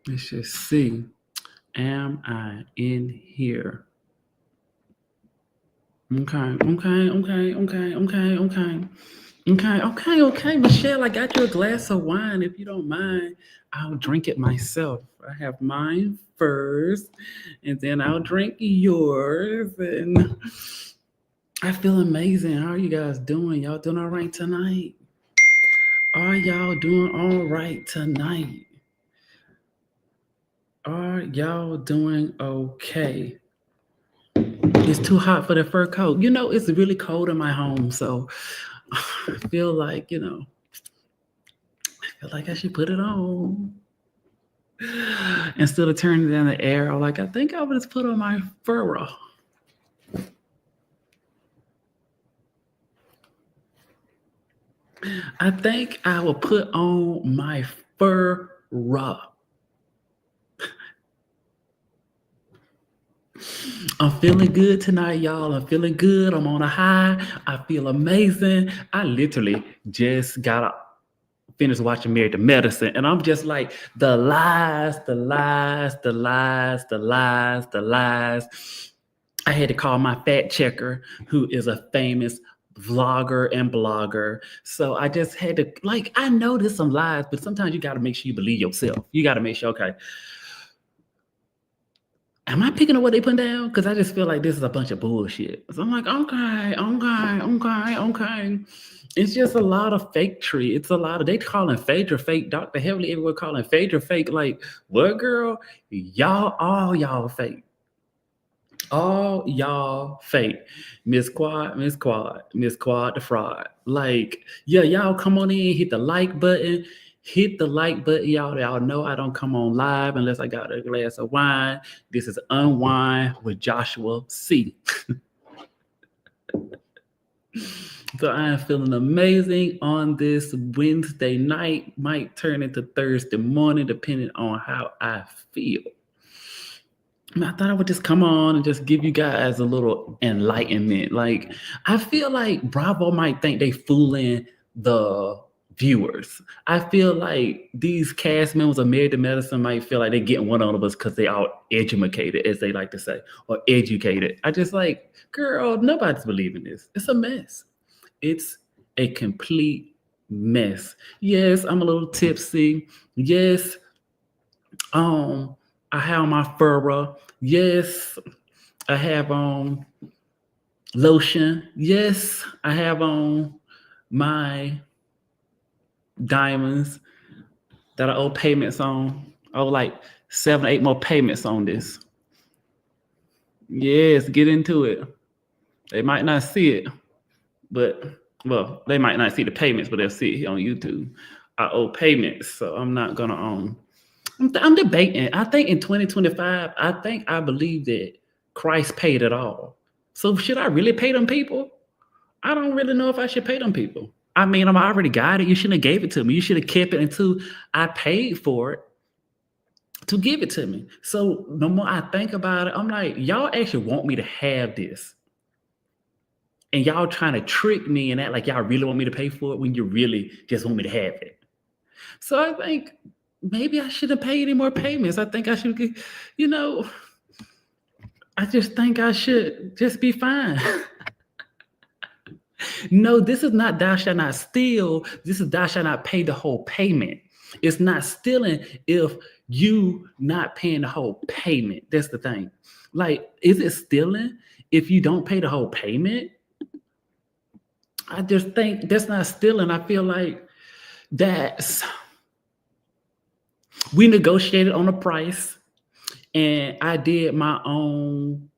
Let's just see. Am I in here? Okay. Michelle, I got you a glass of wine. If you don't mind, I'll drink it myself. I have mine first, and then I'll drink yours. And I feel amazing. How are you guys doing? Y'all doing all right tonight? Are y'all doing all right tonight? Are y'all doing okay? It's too hot for the fur coat. It's really cold in my home, so I feel like, I feel like I should put it on. Instead of turning down the air, I'm like, I think I would just put on my fur. I think I will put on my fur. I'm feeling good tonight, y'all. I'm feeling good. I'm on a high. I feel amazing. I literally just got up, finished watching Married to Medicine, and I'm just like, the lies, the lies, the lies, the lies, the lies. I had to call my fact checker, who is a famous vlogger and blogger. So I just had to, like, I know there's some lies, but sometimes you got to make sure you believe yourself. You got to make sure, okay, am I picking up what they put down? Because I just feel like this is a bunch of bullshit. So I'm like, okay. It's just a lot of fake tree. It's a lot of, they calling Phaedra fake. Dr. Heavily everywhere calling Phaedra fake. Like, what, girl? All y'all fake. All y'all fake. Miss Quad the fraud. Like, yeah, y'all come on in, hit the like button. Hit the like button, y'all. Y'all know I don't come on live unless I got a glass of wine. This is Unwind with Joshua C. So I am feeling amazing on this Wednesday night. Might turn into Thursday morning, depending on how I feel. I thought I would just come on and just give you guys a little enlightenment. Like, I feel like Bravo might think they fooling the viewers. I feel like these cast members of Married to Medicine might feel like they're getting one on us because they are educated, as they like to say, or educated. I just like, girl, nobody's believing this. It's a mess. It's a complete mess. Yes, I'm a little tipsy. Yes, I have my furrow. Yes, I have on lotion. Yes, I have on my diamonds that I owe payments on. I owe like 7 or 8 more payments on this. Yes, get into it. They might not see it, but well, they might not see the payments, but they'll see it here on YouTube. I owe payments, so I'm not gonna I'm debating. I think in 2025, I believe that Christ paid it all. So should I really pay them people? I don't really know if I should pay them people. I mean, I'm already got it. You shouldn't have gave it to me. You should have kept it until I paid for it to give it to me. So the more I think about it, I'm like, y'all actually want me to have this. And y'all trying to trick me and act like y'all really want me to pay for it when you really just want me to have it. So I think maybe I shouldn't pay any more payments. I think I should, I just think I should just be fine. No, this is not thou shalt not steal. This is thou shalt not pay the whole payment. It's not stealing if you not paying the whole payment. That's the thing. Like, is it stealing if you don't pay the whole payment? I just think that's not stealing. I feel like that's, we negotiated on a price and I did my own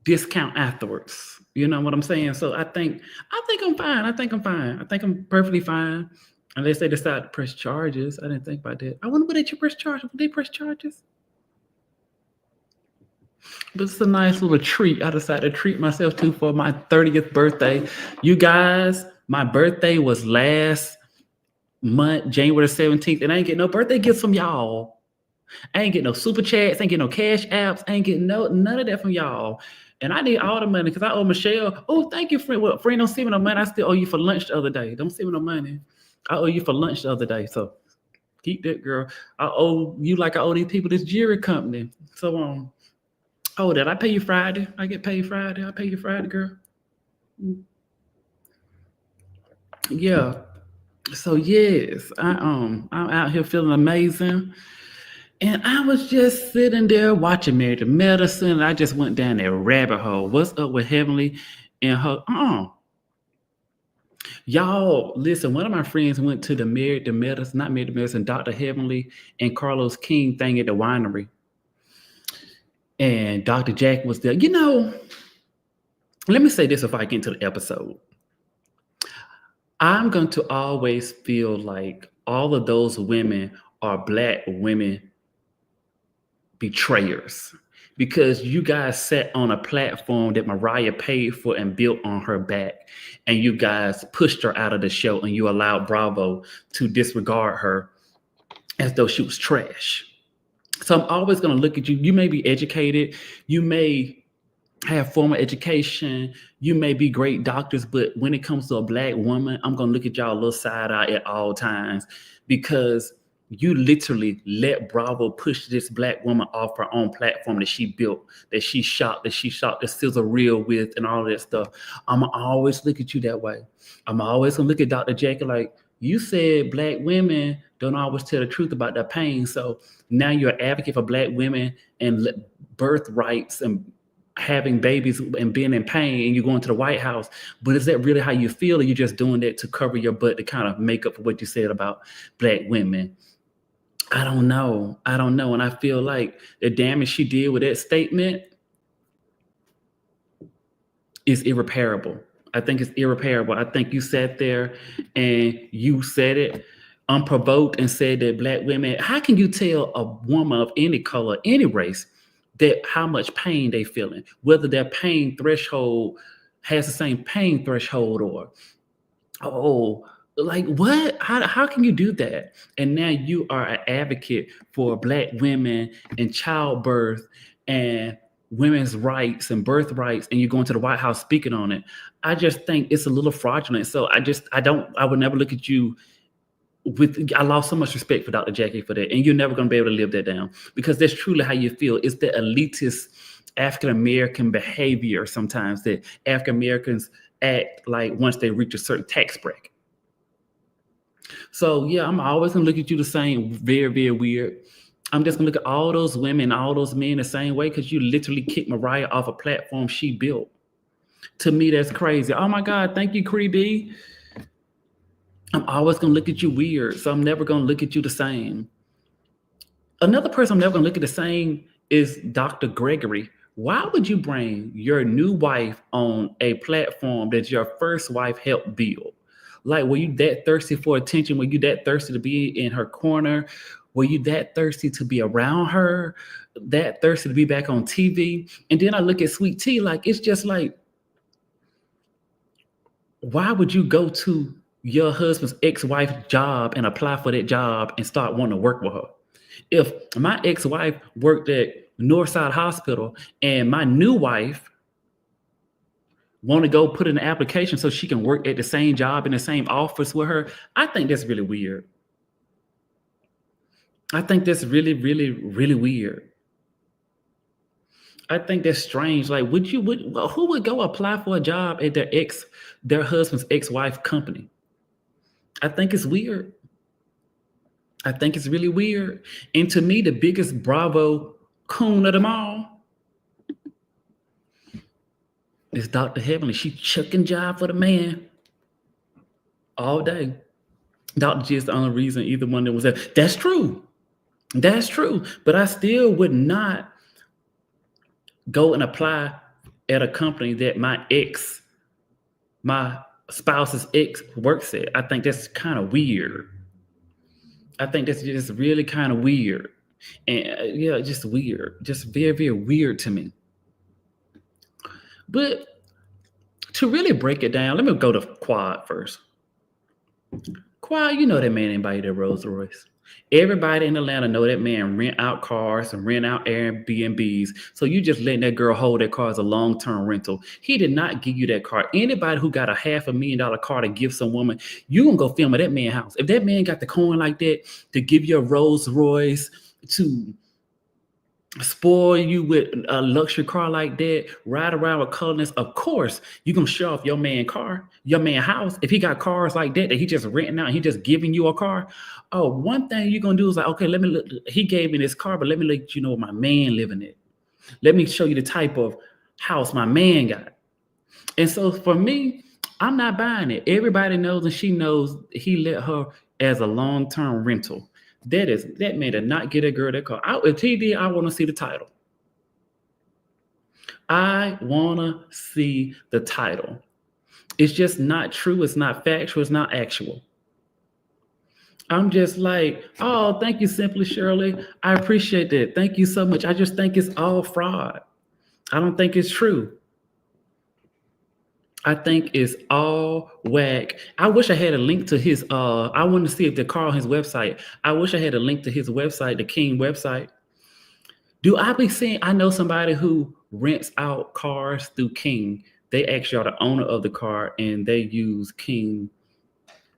discount afterwards. You know what I'm saying? So I think I'm fine. I think I'm perfectly fine. Unless they decide to press charges. I didn't think about that. I wonder what they press charges. Would they press charges? But it's a nice little treat. I decided to treat myself to for my 30th birthday. You guys, my birthday was last month, January 17th, and I ain't get no birthday gifts from y'all. I ain't get no super chats, ain't get no cash apps, I ain't get none of that from y'all. And I need all the money because I owe Michelle. Oh, thank you, friend. Well, friend, don't send me no money. I still owe you for lunch the other day. Don't send me no money. I owe you for lunch the other day. So Keep that, girl. I owe you like I owe these people this jewelry company. So oh, did I pay you Friday? I get paid Friday. I pay you Friday, girl. Yeah. So yes, I'm out here feeling amazing. And I was just sitting there watching Married to Medicine. And I just went down that rabbit hole. What's up with Heavenly and her? Y'all, listen, one of my friends went to the Married to Medicine, not Married to Medicine, Dr. Heavenly and Carlos King thing at the winery. And Dr. Jack was there. Let me say this before I get into the episode. I'm going to always feel like all of those women are Black women betrayers because you guys sat on a platform that Mariah paid for and built on her back, and you guys pushed her out of the show, and you allowed Bravo to disregard her as though she was trash. So I'm always going to look at you. You may be educated, you may have formal education, you may be great doctors, but when it comes to a Black woman, I'm going to look at y'all a little side eye at all times because you literally let Bravo push this Black woman off her own platform that she built, that she shot the sizzle reel with and all that stuff. I'm going to always look at you that way. I'm always going to look at Dr. Jackie like, you said Black women don't always tell the truth about their pain. So now you're an advocate for Black women and birth rights and having babies and being in pain, and you're going to the White House. But is that really how you feel? Or you're just doing that to cover your butt to kind of make up for what you said about Black women? I don't know. And I feel like the damage she did with that statement is irreparable. I think it's irreparable. I think you sat there and you said it unprovoked and said that Black women, how can you tell a woman of any color, any race, that how much pain they feeling, whether their pain threshold has the same pain threshold or like what? How can you do that? And now you are an advocate for Black women and childbirth and women's rights and birth rights, and you're going to the White House speaking on it. I just think it's a little fraudulent. So I would never look at you I lost so much respect for Dr. Jackie for that. And you're never going to be able to live that down because that's truly how you feel. It's the elitist African-American behavior sometimes that African-Americans act like once they reach a certain tax bracket. So yeah, I'm always going to look at you the same, very, very weird. I'm just going to look at all those women, all those men the same way because you literally kicked Mariah off a platform she built. To me, that's crazy. Oh my God, thank you, Cree B. I'm always going to look at you weird, so I'm never going to look at you the same. Another person I'm never going to look at the same is Dr. Gregory. Why would you bring your new wife on a platform that your first wife helped build? Like, were you that thirsty for attention? Were you that thirsty to be in her corner? Were you that thirsty to be around her? That thirsty to be back on TV? And then I look at Sweet Tea, like, it's just like, why would you go to your husband's ex-wife's job and apply for that job and start wanting to work with her? If my ex-wife worked at Northside Hospital and my new wife want to go put in an application so she can work at the same job in the same office with her, I think that's really weird. I think that's really, really, really weird. I think that's strange. Like, who would go apply for a job at their husband's ex-wife company? I think it's weird. I think it's really weird. And to me, the biggest Bravo coon of them all is Dr. Heavenly. She chucking job for the man all day. Dr. G is the only reason either one that was there. That's true. That's true. But I still would not go and apply at a company that my spouse's ex works at. I think that's kind of weird. I think that's just really kind of weird. And yeah, just weird. Just very, very weird to me. But to really break it down, let me go to Quad first. Quad, you know that man ain't buy you that Rolls Royce. Everybody in Atlanta know that man rent out cars and rent out Airbnbs. So you just letting that girl hold that car as a long-term rental. He did not give you that car. Anybody who got a $500,000 car to give some woman, you gonna go film at that man's house. If that man got the coin like that to give you a Rolls Royce, to spoil you with a luxury car like that, ride around with colorness, of course you're gonna show off your man car, your man house. If he got cars like that he just renting out and he just giving you a car, oh, one thing you're gonna do is like, okay, let me look, he gave me this car, but let me let you know my man living it. Let me show you the type of house my man got. And so for me, I'm not buying it. Everybody knows, and she knows he let her as a long-term rental. That man did not get a girl that car. If he did, I want to see the title. I want to see the title. It's just not true. It's not factual. It's not actual. I'm just like, oh, thank you, Simply Shirley. I appreciate that. Thank you so much. I just think it's all fraud. I don't think it's true. I think it's all whack. I wish I had a link to his, I wanted to see if they call his website. I wish I had a link to his website, the King website. Do I be seeing, I know somebody who rents out cars through King. They actually are the owner of the car and they use King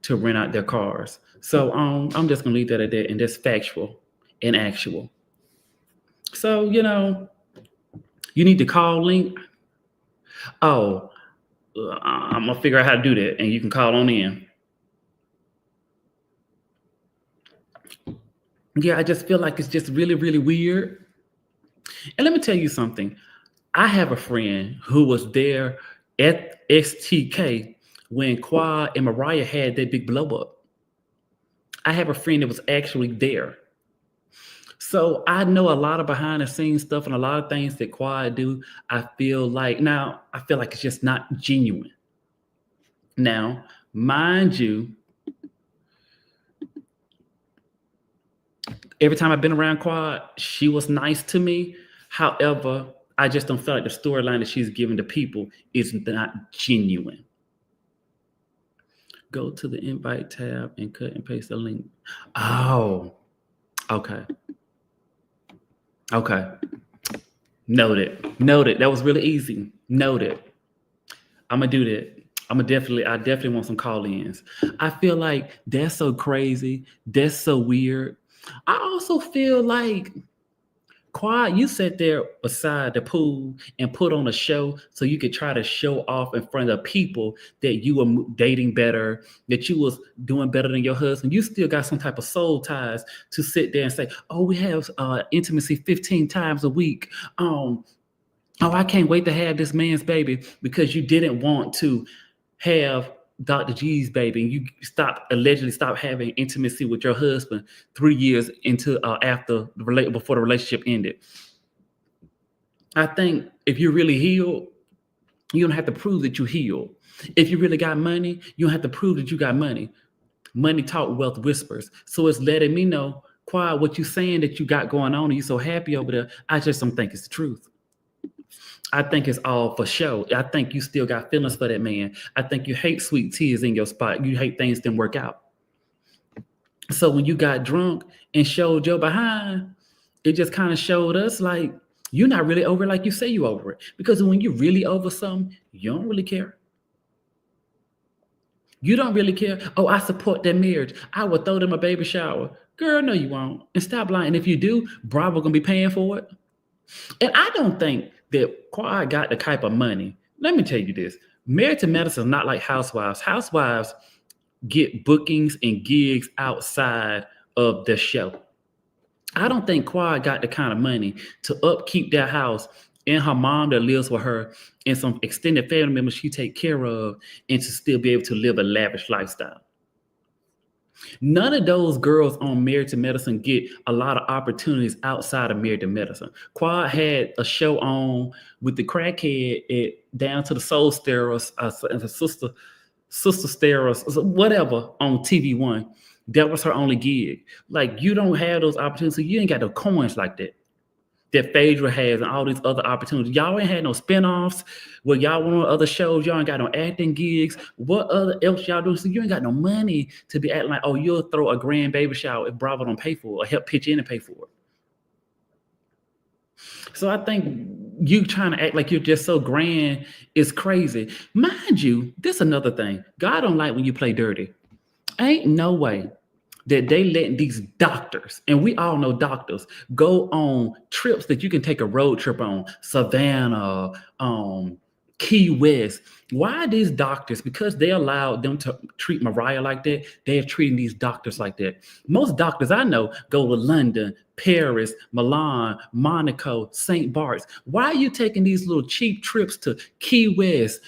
to rent out their cars. So I'm just gonna leave that at that, and that's factual and actual. So, you know, you need to call link. Oh, I'm gonna figure out how to do that, and you can call on in. Yeah, I just feel like it's just really, really weird. And let me tell you something. I have a friend who was there at STK when Quad and Mariah had that big blow up. I have a friend that was actually there. So I know a lot of behind the scenes stuff and a lot of things that Quad do. I feel like it's just not genuine. Now, mind you, every time I've been around Quad, she was nice to me. However, I just don't feel like the storyline that she's giving to people is not genuine. Go to the invite tab and cut and paste the link. Oh, okay. Okay. Noted. That was really easy. Noted. I'm gonna do that. I definitely want some call-ins. I feel like that's so crazy. That's so weird. I also feel like, Quad, you sat there beside the pool and put on a show so you could try to show off in front of people that you were dating better, that you was doing better than your husband. You still got some type of soul ties to sit there and say, oh, we have intimacy 15 times a week. Oh, I can't wait to have this man's baby, because you didn't want to have Dr. G's baby, and you allegedly stopped having intimacy with your husband 3 years into before the relationship ended. I think if you're really healed, you don't have to prove that you healed. If you really got money, you don't have to prove that you got money. Money talk, wealth whispers. So it's letting me know, Quad, what you saying that you got going on and you so happy over there, I just don't think it's the truth. I think it's all for show. I think you still got feelings for that man. I think you hate sweet tears in your spot. You hate things didn't work out. So when you got drunk and showed your behind, it just kind of showed us like you're not really over it like you say you over it. Because when you're really over something, you don't really care. You don't really care. Oh, I support that marriage. I would throw them a baby shower. Girl, no, you won't. And stop lying. And if you do, Bravo gonna be paying for it. And I don't think that Quad got the type of money. Let me tell you this. Married to Medicine is not like Housewives. Housewives get bookings and gigs outside of the show. I don't think Quad got the kind of money to upkeep that house and her mom that lives with her and some extended family members she take care of, and to still be able to live a lavish lifestyle. None of those girls on Married to Medicine get a lot of opportunities outside of Married to Medicine. Quad had a show on with the crackhead down to the Soul Stirrers, the Sister Stirrers, whatever, on TV One. That was her only gig. Like, you don't have those opportunities. So you ain't got no coins like that. that Phaedra has and all these other opportunities. Y'all ain't had no spinoffs where y'all went on other shows. Y'all ain't got no acting gigs. What other else y'all do? So you ain't got no money to be acting like, oh, you'll throw a grand baby shower if Bravo don't pay for it or help pitch in and pay for it. So I think you trying to act like you're just so grand is crazy. Mind you, this another thing. God don't like when you play dirty. Ain't no way that they letting these doctors, and we all know doctors, go on trips that you can take a road trip on, Savannah, Key West. Why are these doctors? Because they allowed them to treat Mariah like that, they're treating these doctors like that. Most doctors I know go to London, Paris, Milan, Monaco, St. Bart's. Why are you taking these little cheap trips to Key West,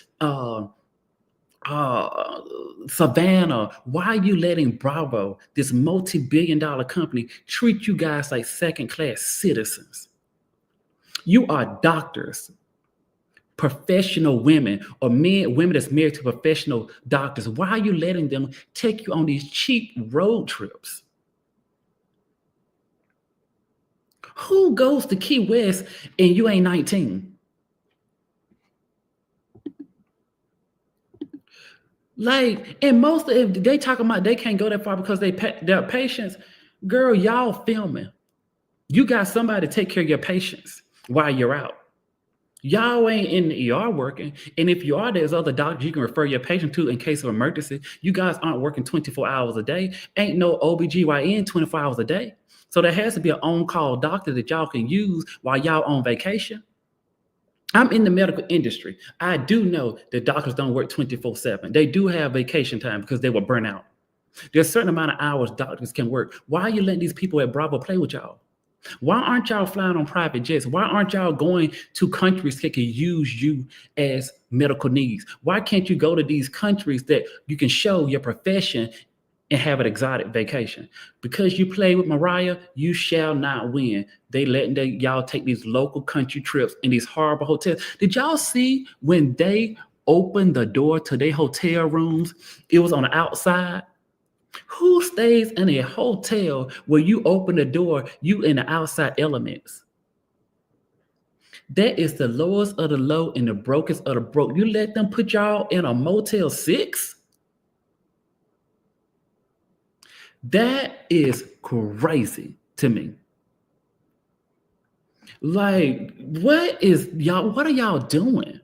Savannah? Why are you letting Bravo, this multi-billion-dollar company, treat you guys like second-class citizens? You are doctors, professional women, or women that's married to professional doctors. Why are you letting them take you on these cheap road trips? Who goes to Key West and you ain't 19? Like, and most of if they talking about they can't go that far because their patients, girl, y'all filming. You got somebody to take care of your patients while you're out. Y'all ain't in the ER working. And if you are, there's other doctors you can refer your patient to in case of emergency. You guys aren't working 24 hours a day. Ain't no OBGYN 24 hours a day. So there has to be an on-call doctor that y'all can use while y'all on vacation. I'm in the medical industry. I do know that doctors don't work 24/7. They do have vacation time because they were burnt out. There's a certain amount of hours doctors can work. Why are you letting these people at Bravo play with y'all? Why aren't y'all flying on private jets? Why aren't y'all going to countries that can use you as medical needs? Why can't you go to these countries that you can show your profession and have an exotic vacation? Because you play with Mariah, you shall not win. They letting y'all take these local country trips in these horrible hotels. Did y'all see when they opened the door to their hotel rooms, it was on the outside? Who stays in a hotel where you open the door, you in the outside elements? That is the lowest of the low and the brokest of the broke. You let them put y'all in a Motel 6? That is crazy to me. Like, what are y'all doing?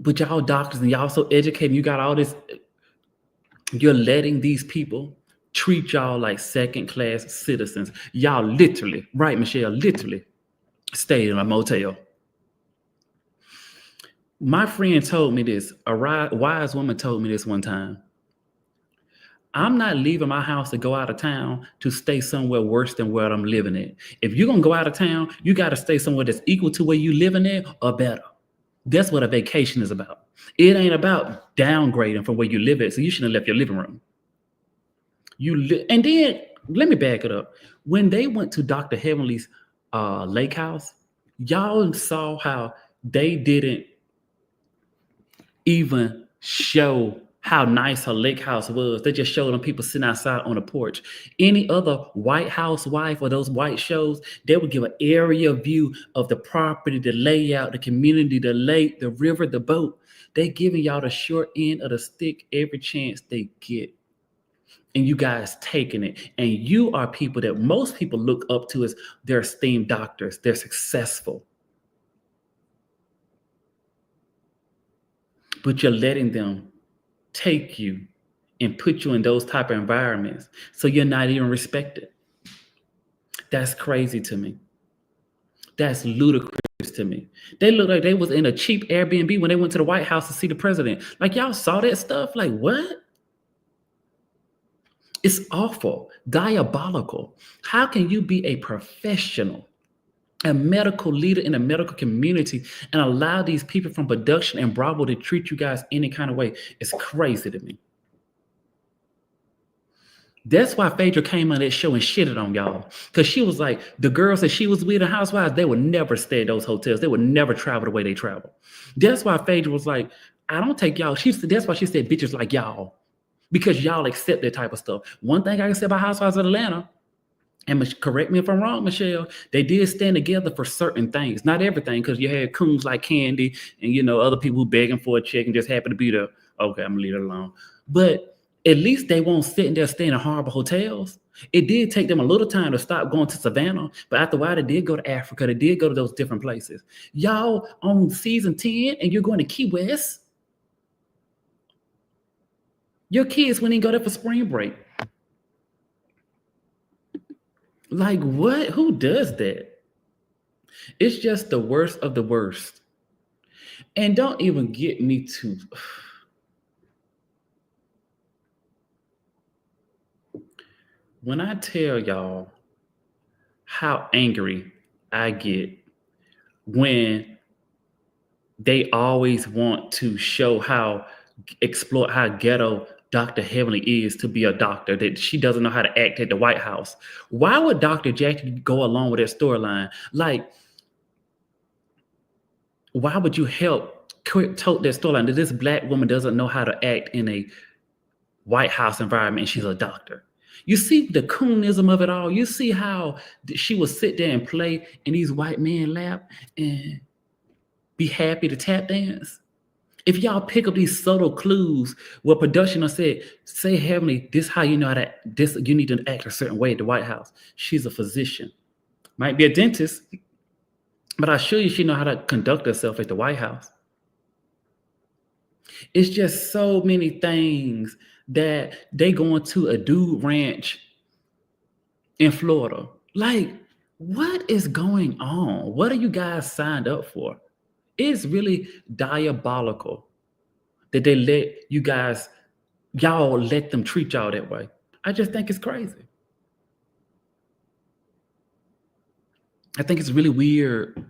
But y'all doctors and y'all so educated, you got all this, you're letting these people treat y'all like second-class citizens. Y'all literally, right, Michelle, literally stayed in a motel. My friend told me this, a wise woman told me this one time. I'm not leaving my house to go out of town to stay somewhere worse than where I'm living at. If you're going to go out of town, you got to stay somewhere that's equal to where you living at or better. That's what a vacation is about. It ain't about downgrading from where you live at. So you shouldn't have left your living room. And then let me back it up. When they went to Dr. Heavenly's lake house, y'all saw how they didn't even show how nice her lake house was. They just showed them people sitting outside on the porch. Any other white housewife or those white shows, they would give an area view of the property, the layout, the community, the lake, the river, the boat. They giving y'all the short end of the stick every chance they get. And you guys taking it. And you are people that most people look up to as their esteemed doctors. They're successful. But you're letting them take you and put you in those type of environments so you're not even respected. That's crazy to me. That's ludicrous to me. They look like they was in a cheap Airbnb when they went to the White House to see the president. Like, y'all saw that stuff? Like, what? It's awful, diabolical. How can you be a professional, a medical leader in a medical community, and allow these people from production and Bravo to treat you guys any kind of way? It's crazy to me. That's why Phaedra came on that show and shitted on y'all. Because she was like, the girls that she was with in Housewives, they would never stay at those hotels. They would never travel the way they travel. That's why Phaedra was like, I don't take y'all. That's why she said bitches like y'all. Because y'all accept that type of stuff. One thing I can say about Housewives of Atlanta, And correct me if I'm wrong, Michelle, they did stand together for certain things, not everything, because you had coons like Candy and other people begging for a check and just happen to be there. Okay, I'm gonna leave it alone. But at least they won't sit there staying in horrible hotels. It did take them a little time to stop going to Savannah, but after a while, they did go to Africa. They did go to those different places. Y'all on season 10 and you're going to Key West. Your kids wouldn't even go there for spring break. Like, what? Who does that? It's just the worst of the worst. And don't even get me to. When I tell y'all how angry I get when they always want to show explore how ghetto Dr. Heavenly is to be a doctor, that she doesn't know how to act at the White House. Why would Dr. Jackie go along with that storyline? Like, why would you help tote that storyline that this Black woman doesn't know how to act in a White House environment and she's a doctor? You see the coonism of it all. You see how she would sit there and play in these white men lap and be happy to tap dance. If y'all pick up these subtle clues, what production I said, say Heavenly, this how you know how to this you need to act a certain way at the White House. She's a physician, might be a dentist, but I assure you she know how to conduct herself at the White House. It's just so many things that they going to a dude ranch in Florida. Like, what is going on? What are you guys signed up for? It's really diabolical that they y'all let them treat y'all that way. I just think it's crazy. I think it's really weird.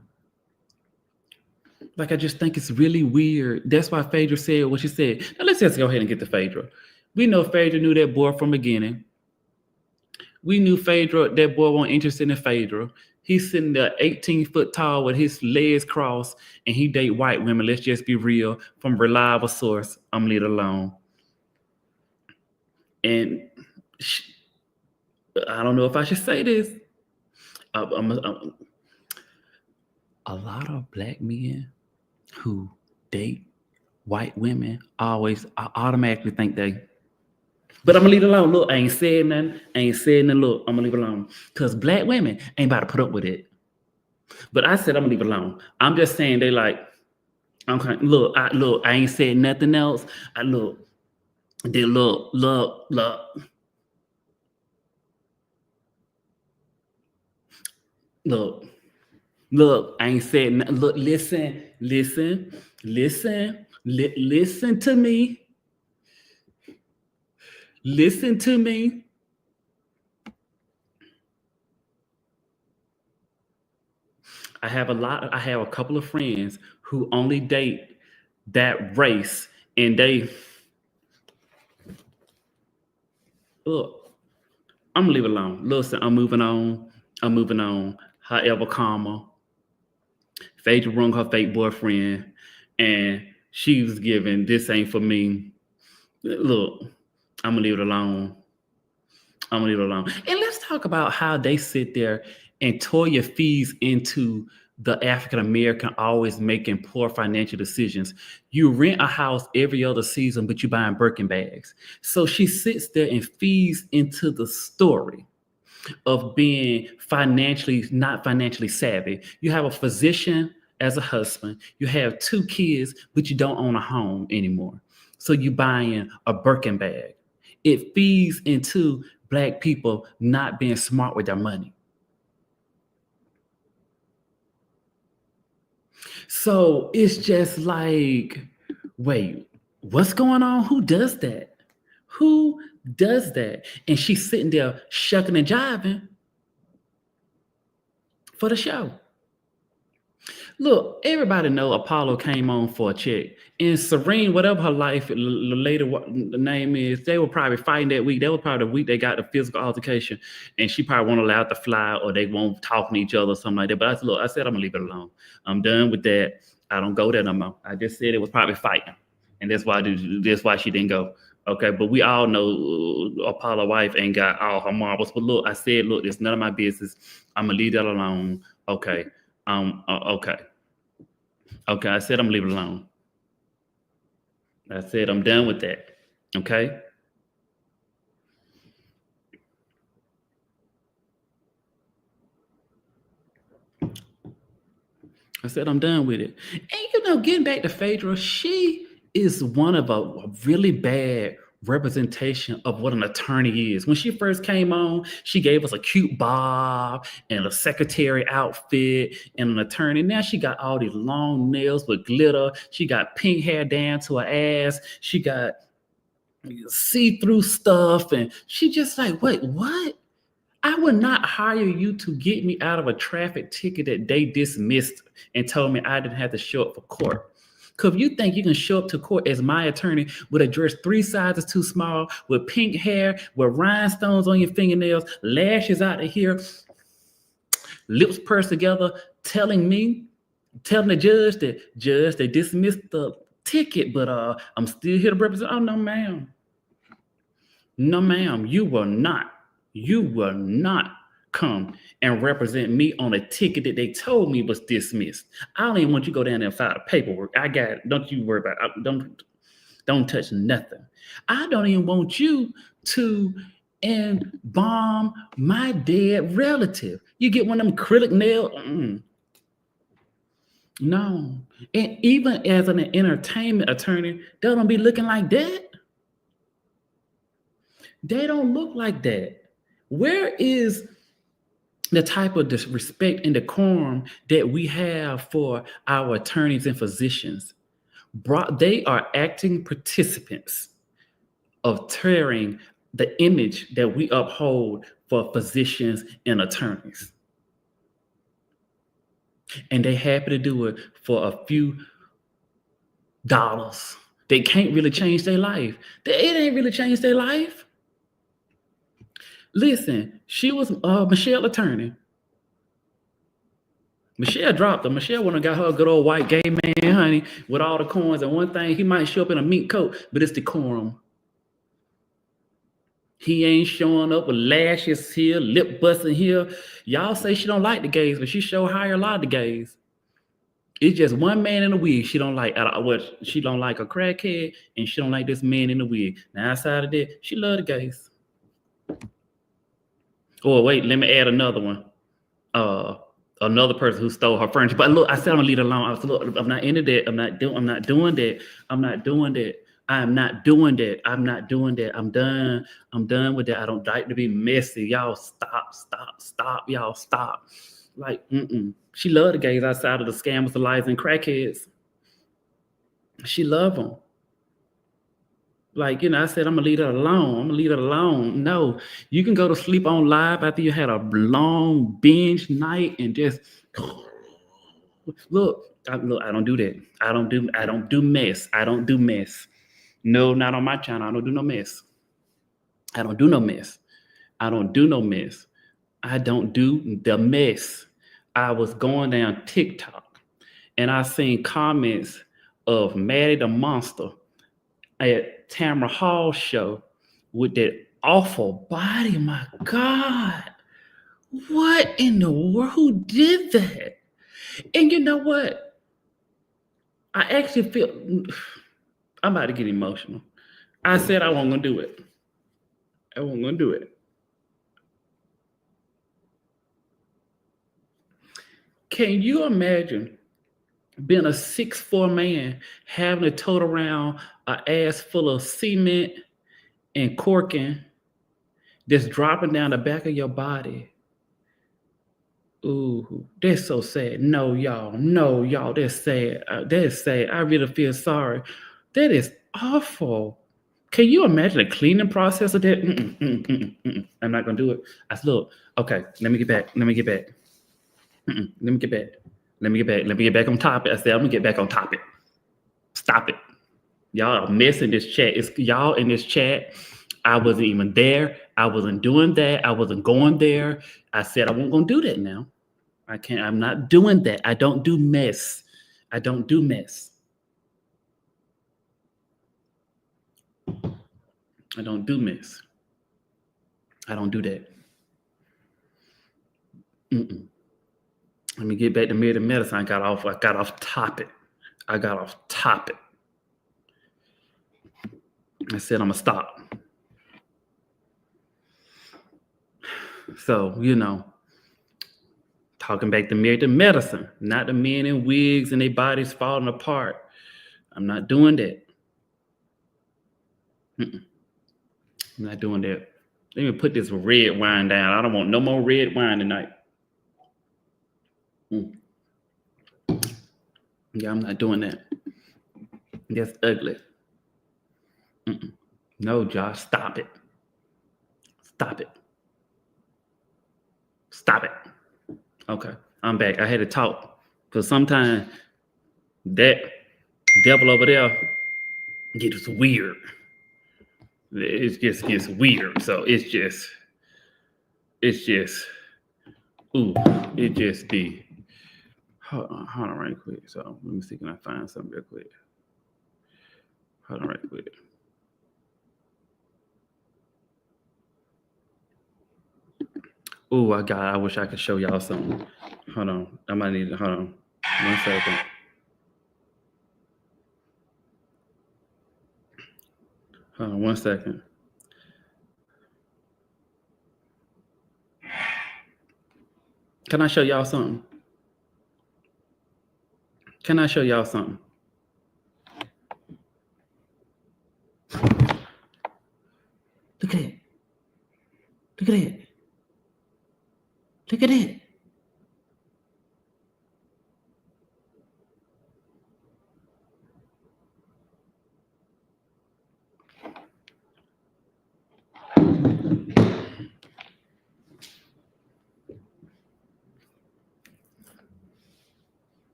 Like, I just think it's really weird. That's why Phaedra said what she said. Now, let's just go ahead and get to Phaedra. We know Phaedra knew that boy from the beginning. We knew that boy wasn't interested in Phaedra. He's sitting there 18 foot tall with his legs crossed, and he date white women. Let's just be real. From a reliable source, I'm leave it alone. And I don't know if I should say this. A lot of Black men who date white women I automatically think they. But I'm gonna leave it alone. Look, I ain't said nothing. Look, I'm gonna leave it alone. Because Black women ain't about to put up with it. But I said I'm gonna leave it alone. I'm just saying they like, I ain't said nothing else. Look, I ain't said nothing. Look, listen to me. Listen to me. I have a couple of friends who only date that race, and look, I'm gonna leave it alone. Listen, I'm moving on. However, karma. Phaedra wrong her fake boyfriend, and she was giving this ain't for me. Look, I'm gonna leave it alone. And let's talk about how they sit there and Toya feeds into the African American always making poor financial decisions. You rent a house every other season, but you're buying Birkin bags. So she sits there and feeds into the story of being not financially savvy. You have a physician as a husband. You have 2 kids, but you don't own a home anymore. So you're buying a Birkin bag. It feeds into Black people not being smart with their money. So it's just like, wait, what's going on? Who does that? And she's sitting there shucking and jiving for the show. Look, everybody know Apollo came on for a check. And Serene, whatever her life later the name is, they were probably fighting that week. That was probably the week they got the physical altercation. And she probably won't allow it to fly, or they won't talk to each other or something like that. But I said I'm gonna leave it alone. I'm done with that. I don't go there no more. I just said it was probably fighting. And that's why she didn't go. Okay, but we all know Apollo wife ain't got all her marbles. But look, I said, look, it's none of my business. I'm gonna leave that alone. Okay. Okay. Okay. I said I'm gonna leave it alone. I said I'm done with that. Okay. I said I'm done with it. And getting back to Phaedra, she is one of a really bad representation of what an attorney is. When she first came on, she gave us a cute bob and a secretary outfit and an attorney. Now she got all these long nails with glitter. She got pink hair down to her ass. She got see-through stuff, and she just like, wait, what? I would not hire you to get me out of a traffic ticket that they dismissed and told me I didn't have to show up for court. Because if you think you can show up to court as my attorney with a dress 3 sizes too small, with pink hair, with rhinestones on your fingernails, lashes out of here, lips pursed together, telling the judge, they dismissed the ticket, but I'm still here to represent. Oh, no, ma'am. No, ma'am, you will not come and represent me on a ticket that they told me was dismissed. I don't even want you to go down there and file the paperwork. I got it. Don't you worry about it. Don't touch nothing. I don't even want you to embalm my dead relative. You get one of them acrylic nails. No. And even as an entertainment attorney, they don't be looking like that. They don't look like that. Where is the type of respect and decorum that we have for our attorneys and physicians? They are acting participants of tearing the image that we uphold for physicians and attorneys. And they happy to do it for a few dollars. They can't really change their life. It ain't really changed their life. Listen, she was Michelle attorney. Michelle dropped her. Michelle went and got her a good old white gay man, honey, with all the coins. And one thing, he might show up in a mink coat, but it's decorum. He ain't showing up with lashes here, lip busting here. Y'all say she don't like the gays, but she sure hire a lot of the gays. It's just one man in a wig she don't like. She don't like a crackhead, and she don't like this man in the wig. Now outside of that, she love the gays. Oh, wait, let me add another one. Another person who stole her furniture. But look, I said I'm gonna leave it alone. I'm not into that. I'm not doing that. I'm not doing that. I'm done with that. I don't like to be messy. Y'all stop. Y'all stop. Like, She loved the gays outside of the scammers, the lies, and crackheads. She loved them. Like, I said, I'm going to leave it alone. No, you can go to sleep on live after you had a long binge night and just, look, I don't do that. I don't do mess. No, not on my channel. I don't do no mess. I don't do the mess. I was going down TikTok and I seen comments of Maddie the Monster at Tamara Hall's show with that awful body. My God, what in the world? Who did that? And you know what? I actually feel I'm about to get emotional. I said I wasn't gonna do it. Can you imagine being a 6'4" man having to tote around an ass full of cement and corking that's dropping down the back of your body? Ooh, that's so sad. No, y'all, that's sad. I really feel sorry. That is awful. Can you imagine the cleaning process of that? I'm not gonna do it. I said, look, okay, let me get back. Let me get back on topic. I said, I'm gonna get back on topic. Stop it. Y'all are messing this chat. It's y'all in this chat. I wasn't even there. I wasn't doing that. I wasn't going there. I said I wasn't gonna do that now. I can't. I'm not doing that. I don't do mess. I don't do mess. I don't do that. Mm-mm. Let me get back to medicine. I got off topic. I said I'm gonna stop. So, talking back to medicine, not the men in wigs and their bodies falling apart. I'm not doing that. Mm-mm. I'm not doing that. Let me put this red wine down. I don't want no more red wine tonight. Yeah, I'm not doing that. That's ugly. Mm-mm. No, Josh, stop it. Stop it. Stop it. Okay, I'm back. I had to talk because sometimes that devil over there gets weird. It just gets weird. So it's just, ooh, it just be. Hold on right quick. So let me see, can I find something real quick? Hold on right quick. Oh, I wish I could show y'all something. Hold on. I might need to, hold on. 1 second. Hold on 1 second. Can I show y'all something? Can I show y'all something? Look at it. Look at it. Look at it.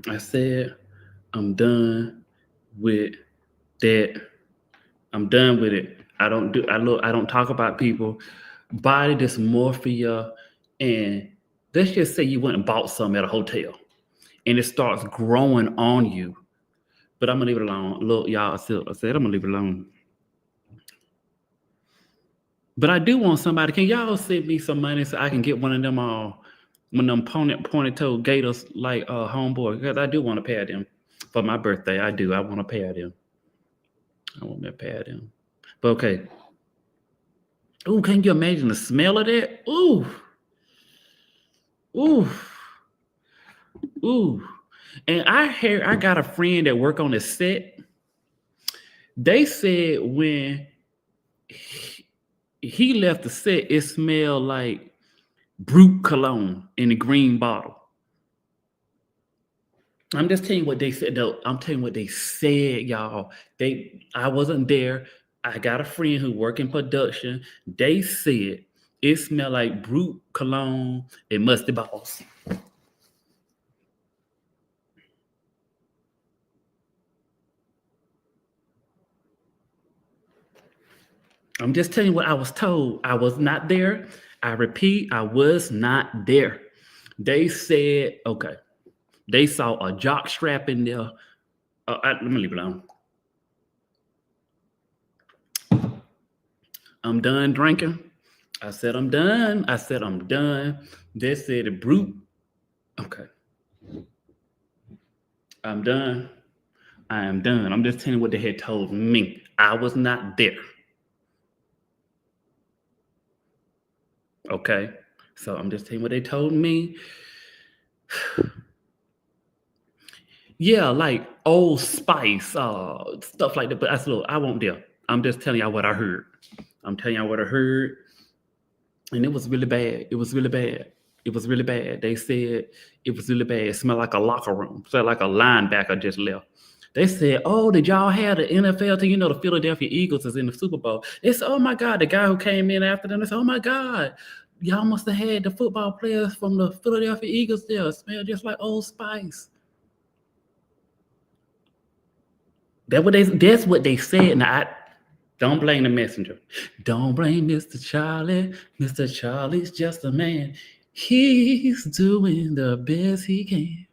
I said I'm done with that. I'm done with it. I don't talk about people, body dysmorphia, and let's just say you went and bought something at a hotel and it starts growing on you. But I'm gonna leave it alone. Look, y'all, I said I'm gonna leave it alone. But I do want somebody. Can y'all send me some money so I can get one of them pointed toe gators like homeboy? Because I do want to pair them for my birthday. I do. I want to pair them. I want to pair them. But okay. Ooh, can you imagine the smell of that? Ooh. Ooh. Ooh. And I got a friend that work on the set. They said when he left the set, it smelled like Brute cologne in a green bottle. I'm just telling you what they said, though. I'm telling you what they said, y'all. I wasn't there. I got a friend who work in production. They said it smelled like Brute cologne and musty balls. I'm just telling you what I was told. I was not there. I repeat, I was not there. They said, okay, they saw a jock strap in there. Let me leave it alone. I'm done drinking. I said, I'm done. They said, the Brute. Okay. I'm done. I am done. I'm just telling you what they had told me. I was not there. Okay. So I'm just telling you what they told me. Yeah, like Old Spice, stuff like that. But I said, look, I won't dare. I'm just telling y'all what I heard. And it was really bad. It was really bad. They said it was really bad. It smelled like a locker room. It smelled like a linebacker just left. They said, oh, did y'all have the NFL team? The Philadelphia Eagles is in the Super Bowl. They said, oh my God, the guy who came in after them, they said, oh my God, y'all must have had the football players from the Philadelphia Eagles there. It smelled just like Old Spice. That's what they said. Now, don't blame the messenger. Don't blame Mr. Charlie. Mr. Charlie's just a man. He's doing the best he can.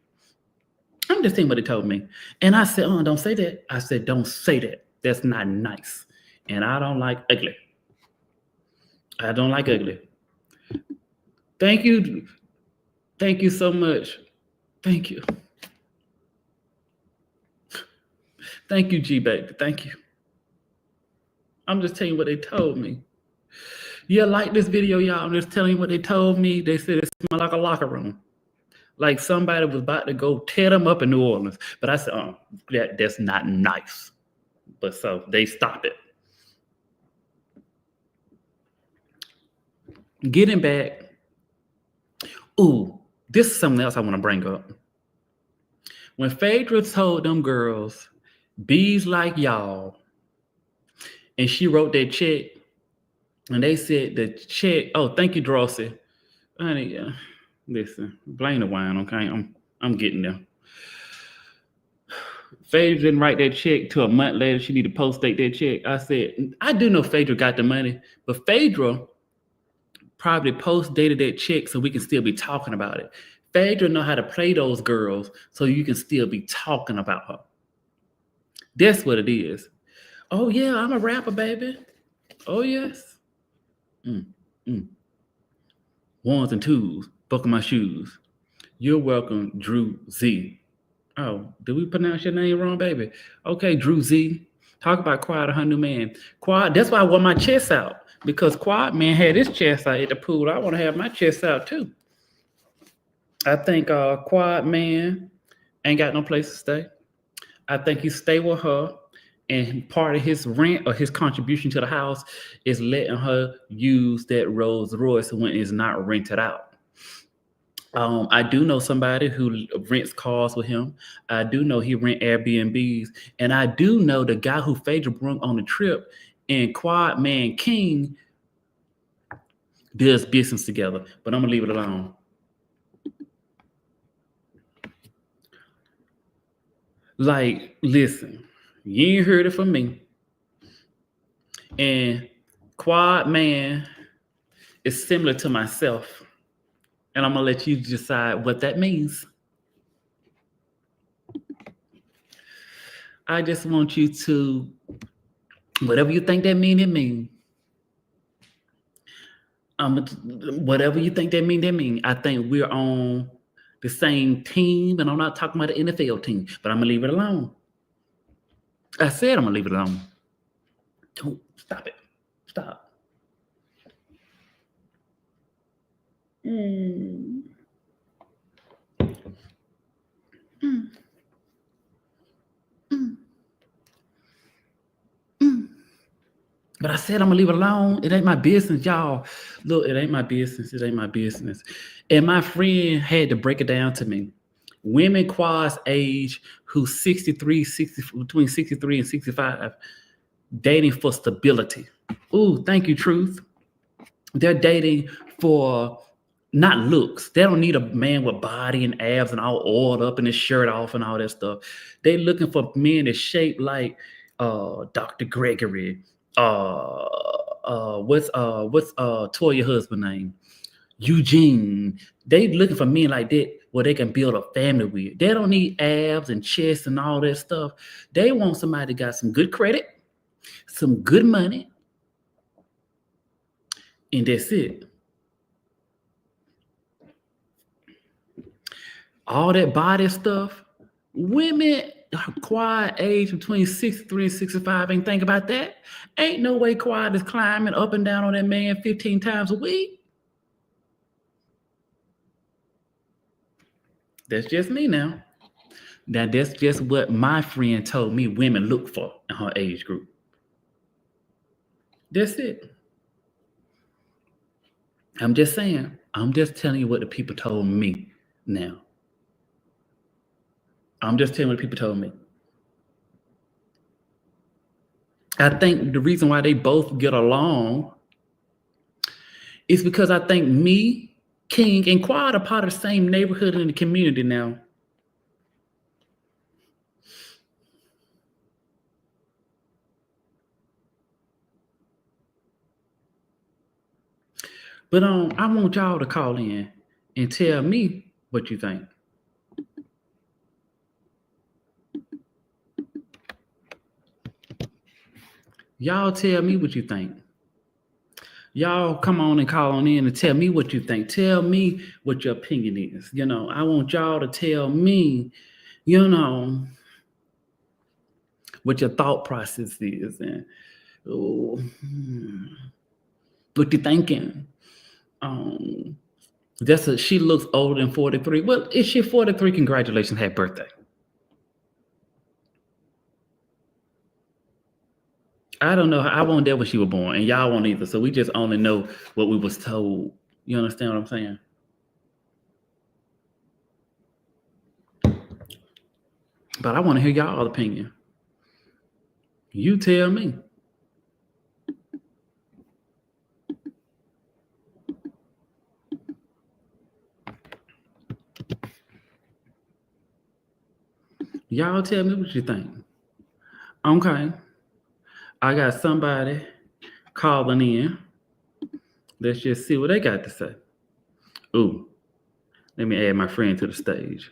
I'm just saying what they told me. And I said, don't say that. I said, don't say that. That's not nice. And I don't like ugly. I don't like ugly. Thank you. Thank you so much. Thank you. Thank you, G baby. Thank you. I'm just telling you what they told me. Yeah, like this video, y'all. I'm just telling you what they told me. They said it smelled like a locker room. Like somebody was about to go tear them up in New Orleans. But I said, that's not nice. But so they stopped it. Getting back. Ooh, this is something else I want to bring up. When Phaedra told them girls, bees like y'all, and she wrote that check, and they said the check, thank you, Drosy. Honey, listen, blame the wine, okay? I'm getting there. Phaedra didn't write that check till a month later. She need to post-date that check. I said, I do know Phaedra got the money, but Phaedra probably post-dated that check so we can still be talking about it. Phaedra know how to play those girls so you can still be talking about her. That's what it is. Oh, yeah, I'm a rapper, baby. Oh, yes. Ones and twos, buckle my shoes. You're welcome, Drew Z. Oh, did we pronounce your name wrong, baby? Okay, Drew Z. Talk about Quad, her new man. Quad, that's why I want my chest out. Because Quad man had his chest out at the pool. I want to have my chest out too. I think Quad man ain't got no place to stay. I think he stay with her, and part of his rent or his contribution to the house is letting her use that Rolls Royce when it's not rented out. I do know somebody who rents cars with him. I do know he rent Airbnbs, and I do know the guy who Phaedra brought on the trip and Quad Man King does business together. But I'm gonna leave it alone. Like, listen, you ain't heard it from me. And Quad Man is similar to myself. And I'm going to let you decide what that means. I just want you to, whatever you think that mean, it mean. Whatever you think that mean. I think we're on the same team, and I'm not talking about the NFL team, but I'm going to leave it alone. I said I'm going to leave it alone. Don't stop it. Stop. But I said I'm gonna leave it alone. It ain't my business, y'all. Look, it ain't my business. It ain't my business. And my friend had to break it down to me. Women Quad's age, who's 63, between 63 and 65, dating for stability. Ooh, thank you, Truth. They're dating for not looks. They don't need a man with body and abs and all oiled up and his shirt off and all that stuff. They looking for men that's shaped like Dr. Gregory. What's Toya's husband name? Eugene. They looking for men like that where they can build a family with. They don't need abs and chest and all that stuff. They want somebody that got some good credit, some good money, and that's it. All that body stuff, women Quad age between 63 and 65 ain't think about that. Ain't no way Quad is climbing up and down on that man 15 times a week. That's just me now. Now that's just what my friend told me women look for in her age group. That's it. I'm just saying. I'm just telling you what the people told me now. I'm just telling you what people told me. I think the reason why they both get along is because I think me, King, and Quad are part of the same neighborhood in the community now. But I want y'all to call in and tell me what you think. Y'all tell me what you think. Y'all come on and call on in and tell me what you think. Tell me what your opinion is. I want y'all to tell me, you know, what your thought process is and oh, what you thinking. Um, she looks older than 43. Well, if she 43, congratulations, happy birthday. I don't know. I wasn't there when she was born, and y'all won't either. So we just only know what we was told. You understand what I'm saying? But I want to hear y'all opinion. You tell me. Y'all tell me what you think. Okay. I got somebody calling in. Let's just see what they got to say. Ooh, let me add my friend to the stage.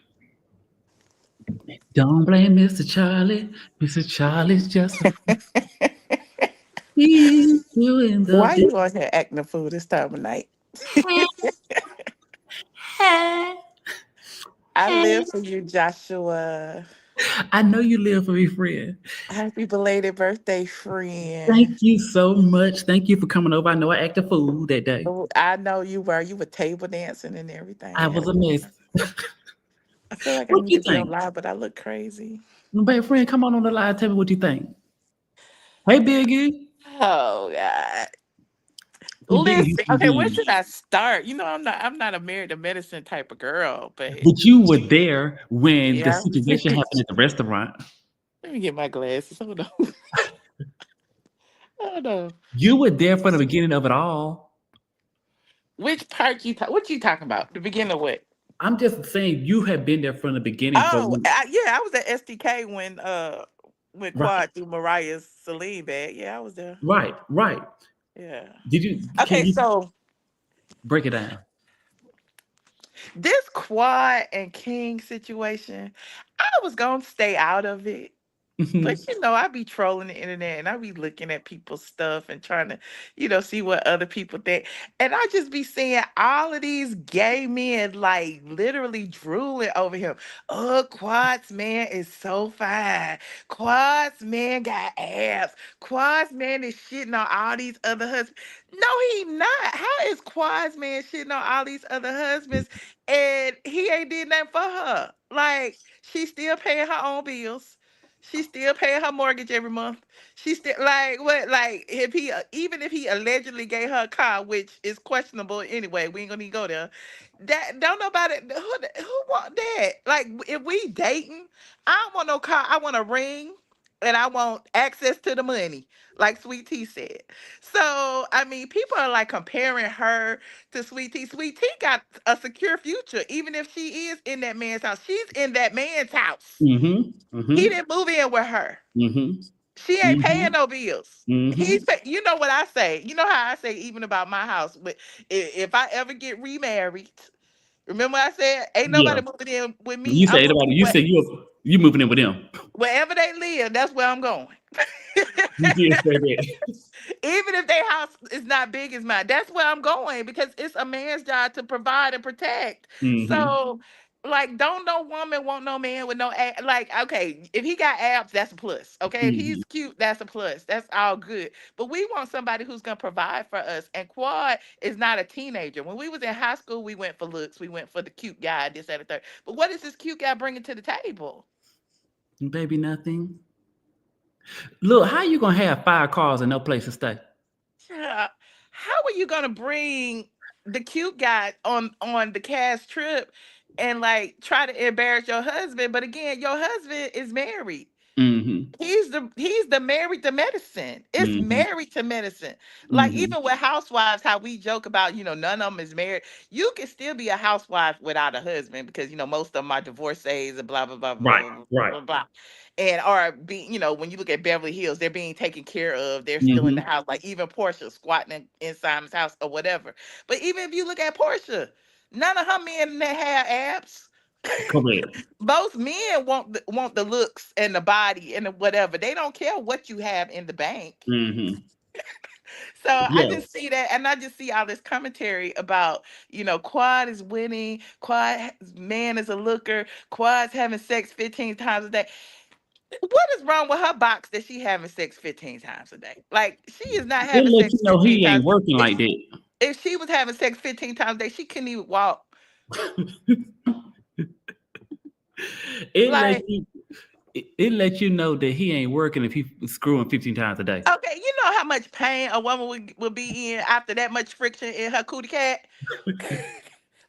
Don't blame Mr. Charlie. Mr. Charlie's just a he's doing the Why you on here acting a fool this time of night? I live for you, Joshua. I know you live for me, friend. Happy belated birthday, Thank friend. you so much. Thank you for coming over. I know I acted a fool that day. Oh, I know you were. You were table dancing and everything. I was a mess. I feel like I What need you to be on think? live, but I look crazy. Baby friend, come on the live. Tell me what you think. Hey, Biggie. Oh God. Biggie Listen, Houston okay, where Big. should I start? I'm not a married to medicine type of girl, but But you were there when the yeah. situation happened at the restaurant. Let me get my glasses. Hold on. Hold on. You were there from the beginning of it all. Which part what you talking about? The beginning of what? I'm just saying you have been there from the beginning for Oh, when, yeah, I was at STK when right, Quad threw Mariah's Celine bag. Yeah, I was there. right. Yeah. Did you can Okay, you so break it down? this Quad and King situation, I was gonna stay out of it. But Mhm. I be trolling the internet and I be looking at people's stuff and trying to, see what other people think. And I just be seeing all of these gay men like literally drooling over him. Oh, Quad's man is so fine. Quad's man got abs. Quad's man is shitting on all these other husbands. No, he not. How is Quad's man shitting on all these other husbands and he ain't did nothing for her? Like, she's still paying her own bills. She still paying her mortgage every month. She still like what? Like if he even if he allegedly gave her a car, which is questionable anyway, we ain't gonna even go there. That don't nobody who want that. Like if we dating, I don't want no car. I want a ring, and I want access to the money, like Sweet Tea said. So I mean, people are like comparing her to Sweet Tea. Sweet Tea got a secure future, even if she is in that man's house. She's in that man's house. Mhm. He Mhm. didn't move in with her. Mhm. She ain't paying Mhm. no bills. Mhm. You know what I say. You know how I say even about my house. But if I ever get remarried, remember I said ain't Yeah. nobody moving in with me. You I'm say moving anybody, you say you moving in with them. wherever they live. That's where I'm going. You did say that. Even if their house is not big as mine, that's where I'm going because it's a man's job to provide and protect. Mhm. So, like, don't no woman want no man with no like. Okay, if he got abs, that's a plus. Okay, if Mhm. he's cute, that's a plus. That's all good. But we want somebody who's gonna provide for us. And Quad is not a teenager. When we was in high school, we went for looks. We went for the cute guy, this, that, and the third. But what is this cute guy bringing to the table? Baby, nothing. Look, how you gonna have 5 cars and no place to stay? Yeah. How are you gonna bring the cute guy on the cast trip and like try to embarrass your husband? But again, your husband is married. Mhm. He's the married to medicine. It's Mhm. married to medicine. Like Mhm. even with housewives, how we joke about, none of them is married. You can still be a housewife without a husband because most of them are divorcees and blah blah blah blah Right. blah blah Right. blah blah. And or being, when you look at Beverly Hills, they're being taken care of. They're still in the Mhm. house. Like even Portia squatting in Simon's house or whatever. But even if you look at Portia, none of her men that have abs. Correct. Most men want the looks and the body and the whatever. They don't care what you have in the bank. Mm-hmm. So I Yeah. just see that, and I just see all this commentary about, Quad is winning, man is a looker, Quad's having sex 15 times a day. What is wrong with her box that she having sex 15 times a day? Like, she is not It having let you sex know 15 he times. ain't working If like that. if she was having sex 15 times a day, she couldn't even walk. It let Like, you it let you know that he ain't working if he screwing 15 times a day. okay, you know how much pain a woman would be in after that much friction in her cootie cat?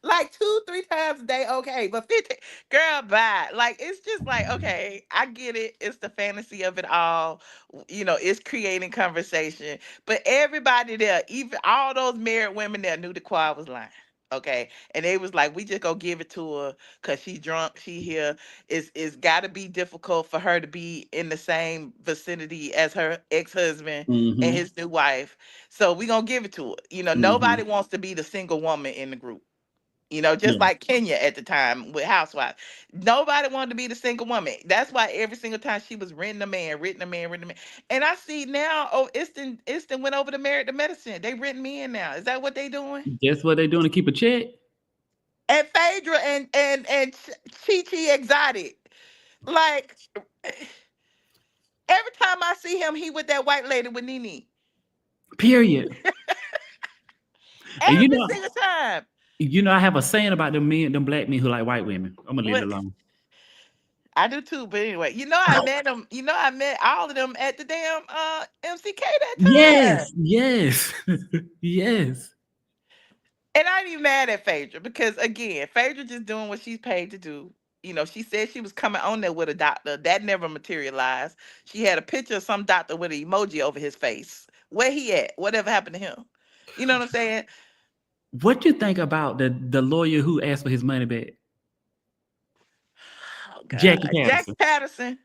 Like 2, 3 times a day, okay. But 15, girl, bye. Like, it's just like, okay, I get it. It's the fantasy of it all. It's creating conversation. But everybody there, even all those married women there, knew the Quad was lying. Okay. And they was like, we just gonna give it to her because she drunk, she here. It's gotta be difficult for her to be in the same vicinity as her ex-husband and Mm-hmm. his new wife. So we gonna give it to her. Mm-hmm. Nobody wants to be the single woman in the group. Just Yeah. like Kenya at the time with Housewives. Nobody wanted to be the single woman. That's why every single time she was renting a man, renting a man, renting a man. And I see now, oh, Instant went over to Married to Medicine. They renting men now. Is that what they doing? Guess what they doing to keep a check? And Phaedra and Chi Chi Exotic. Like, every time I see him, he with that white lady with Nene. Period. And Every single time. I have a saying about them men, them black men who like white women. I'm gonna leave it What alone. I do too, but anyway, I met them. I met all of them at the damn MCK that time. Yes, yes, yes. And I ain't even mad at Phaedra because, again, Phaedra just doing what she's paid to do. She said she was coming on there with a doctor. That never materialized. She had a picture of some doctor with an emoji over his face. Where he at? Whatever happened to him? You know what I'm saying? What you think about the lawyer who asked for his money back? Oh Jackie God, Jack Patterson.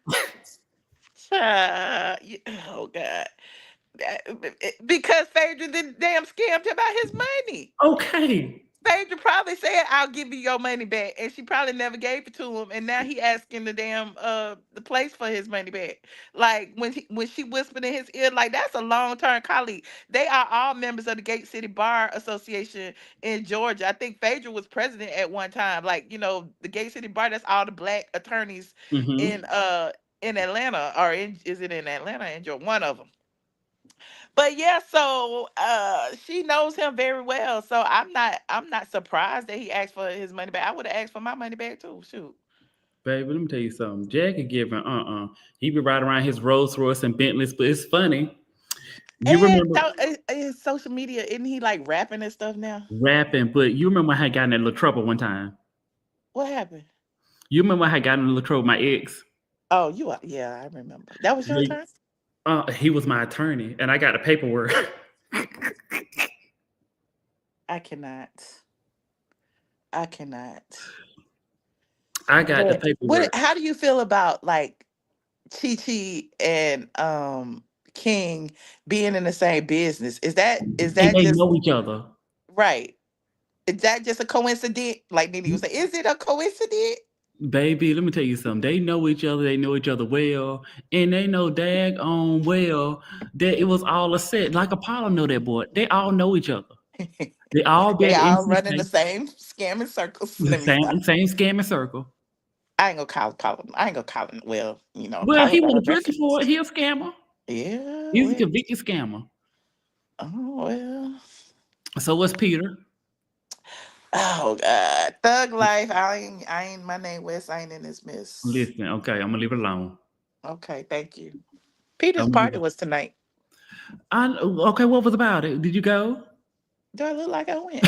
Patterson. Oh God. Because Phaedra did damn scammed him out his money. Okay. Phaedra probably said, "I'll give you your money back," and she probably never gave it to him. And now he asking the damn the place for his money back. Like, when she whispered in his ear, like, that's a long term colleague. They are all members of the Gate City Bar Association in Georgia. I think Phaedra was president at one time. Like, the Gate City Bar. That's all the black attorneys Mm-hmm. in Atlanta, or is it in Atlanta and Georgia? One of them. But yeah, so she knows him very well. So I'm not surprised that he asked for his money back. I would have asked for my money back too. Shoot. Baby, let me tell you something. Jackie giving, he be riding around his Rolls Royce and Bentleys, but it's funny. You And remember his social media, isn't he like rapping and stuff now? rapping, but you remember when I got in a little trouble one time. What happened? You remember when I got in a little trouble with my ex? Oh, yeah, I remember. That was your turn? He was my attorney, and I got the paperwork. I cannot. I cannot. I got the But paperwork. how do you feel about, like, Chi Chi and King being in the same business? Is And that they just know each other. right? Is that just a coincidence? Like Nene was say, is it a coincidence? Baby, let me tell you something. They know each other. They know each other well, and they know daggone well that it was all a set. Like Apollo know that boy. They all know each other. They all be They at the all running the NC same scamming circles. the Let me stop. same scamming circle. I ain't gonna call Apollo. I ain't gonna call him. Well, Well, Apollo he got went a to prison for reputation. it. He a scammer. Yeah, He's a well, convicted scammer. oh well. So what's Peter? Oh God, thug life. I ain't. My name West. I ain't in this mess. Listen, okay, I'm gonna leave it alone. Okay, thank you. Peter's I'm gonna party leave was tonight. okay, what was about it? Did you go? Do I look like I went?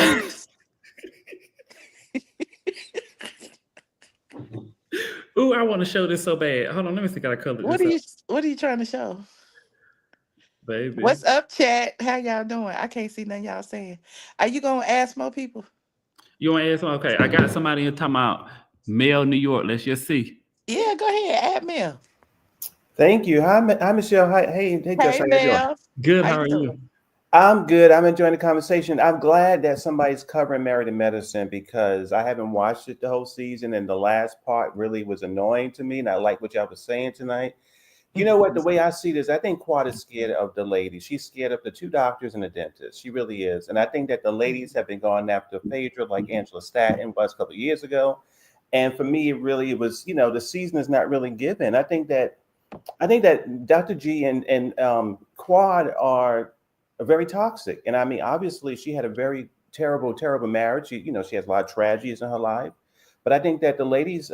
Ooh, I want to show this so bad. Hold on, let me see. How I color What this are up, you? What are you trying to show? baby. What's up, chat? How y'all doing? I can't see none y'all saying. Are you gonna ask more people? You want to ask? Okay, I got somebody here talking about Mel, New York. Let's just see. Yeah, go ahead. Add Mel. Thank you. Hi, Michelle. Hi, hey, Josh. Hey, How you doing? Mel. Good. How How you are you? doing? I'm good. I'm enjoying the conversation. I'm glad that somebody's covering Married to Medicine because I haven't watched it the whole season, and the last part really was annoying to me. And I like what y'all was saying tonight. You know what? The way I see this, I think Quad is scared of the ladies. She's scared of the two doctors and the dentist. She really is. And I think that the ladies have been going after Phaedra like Angela Staten was a couple of years ago. And for me, it really was, the season is not really given. I think that Dr. G and Quad are very toxic. And I mean, obviously, she had a very terrible, terrible marriage. She has a lot of tragedies in her life. But I think that the ladies,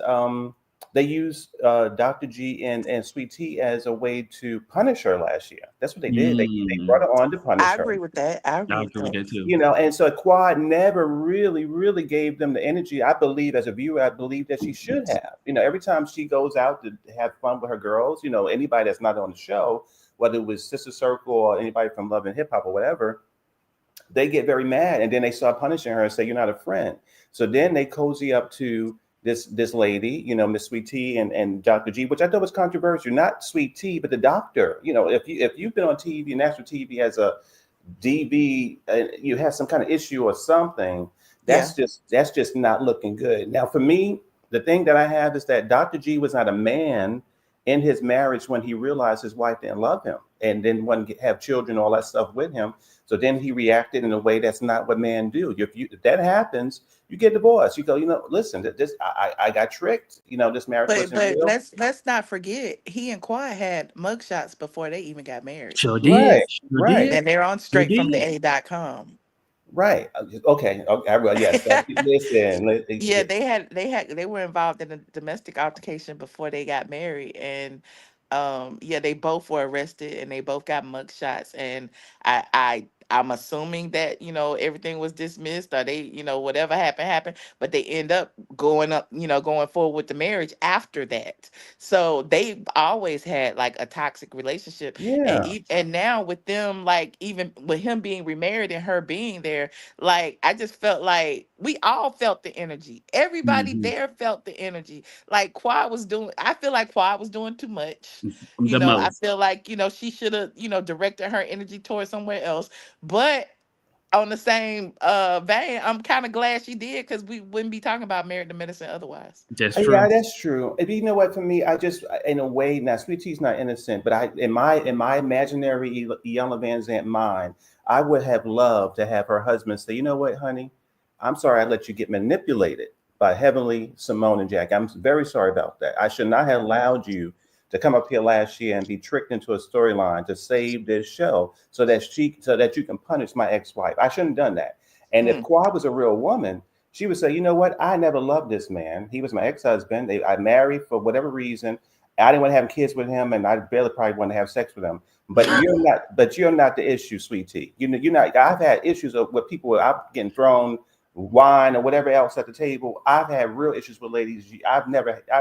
they use Dr. G and Sweet Tea as a way to punish her last year. That's what they did. They brought Mm, her on to punish I her. agree with that. I I agree with agree with that. that too. And so Quad never really, really gave them the energy. I believe, as a viewer, I believe that she should have. Every time she goes out to have fun with her girls, anybody that's not on the show, whether it was Sister Circle or anybody from Love and Hip Hop or whatever, they get very mad and then they start punishing her and say, "You're not a friend." So then they cozy up to this lady, Miss Sweet Tea and Dr. G, which I thought was controversial. Not Sweet Tea, but the doctor. If you've been on TV, national TV, as a DB, you have some kind of issue or something, Yeah. that's just not looking good. Now, for me, the thing that I have is that Dr. G was not a man in his marriage when he realized his wife didn't love him and didn't want to have children, all that stuff with him. So then he reacted in a way that's not what men do. If that happens, you get divorced. You go, listen, this I got tricked. This marriage wasn't But real. let's not forget he and Quad had mugshots before they even got married. Sure did. Right, Sure right. did. And they're on Sure straight from the did. A.com. Right. Okay. Okay. Well, yes. Listen. Yeah, they were involved in a domestic altercation before they got married, and yeah, they both were arrested and they both got mug shots. And I'm assuming that everything was dismissed, or they whatever happened, but they end up going up, going forward with the marriage after that. So they always had like a toxic relationship, and Yeah. and now with them, like even with him being remarried and her being there, like I just felt like we all felt the energy. Everybody Hmm. there felt the energy. Like Quad was doing, I feel like Quad was doing too much. The I most. feel like, she should have, directed her energy towards somewhere else. But on the same vein, I'm kind of glad she did, because we wouldn't be talking about Married to Medicine otherwise. That's Yeah, true. that's true. And you know what? For me, in a way, now Sweet Tea's not innocent, but in my imaginary Iyanla Van Zant mind, I would have loved to have her husband say, "You know what, honey? I'm sorry I let you get manipulated by Heavenly, Simone, and Jack. I'm very sorry about that. I should not have allowed you to come up here last year and be tricked into a storyline to save this show so that you can punish my ex-wife. I shouldn't have done that." And if Mm. Quad was a real woman, she would say, "You know what? I never loved this man. He was my ex-husband. I married for whatever reason. I didn't want to have kids with him, and I barely probably want to have sex with him. But you're not. But you're not the issue, sweetie. You're not. I've had issues with people where I'm getting thrown wine or whatever else at the table. I've had real issues with ladies. I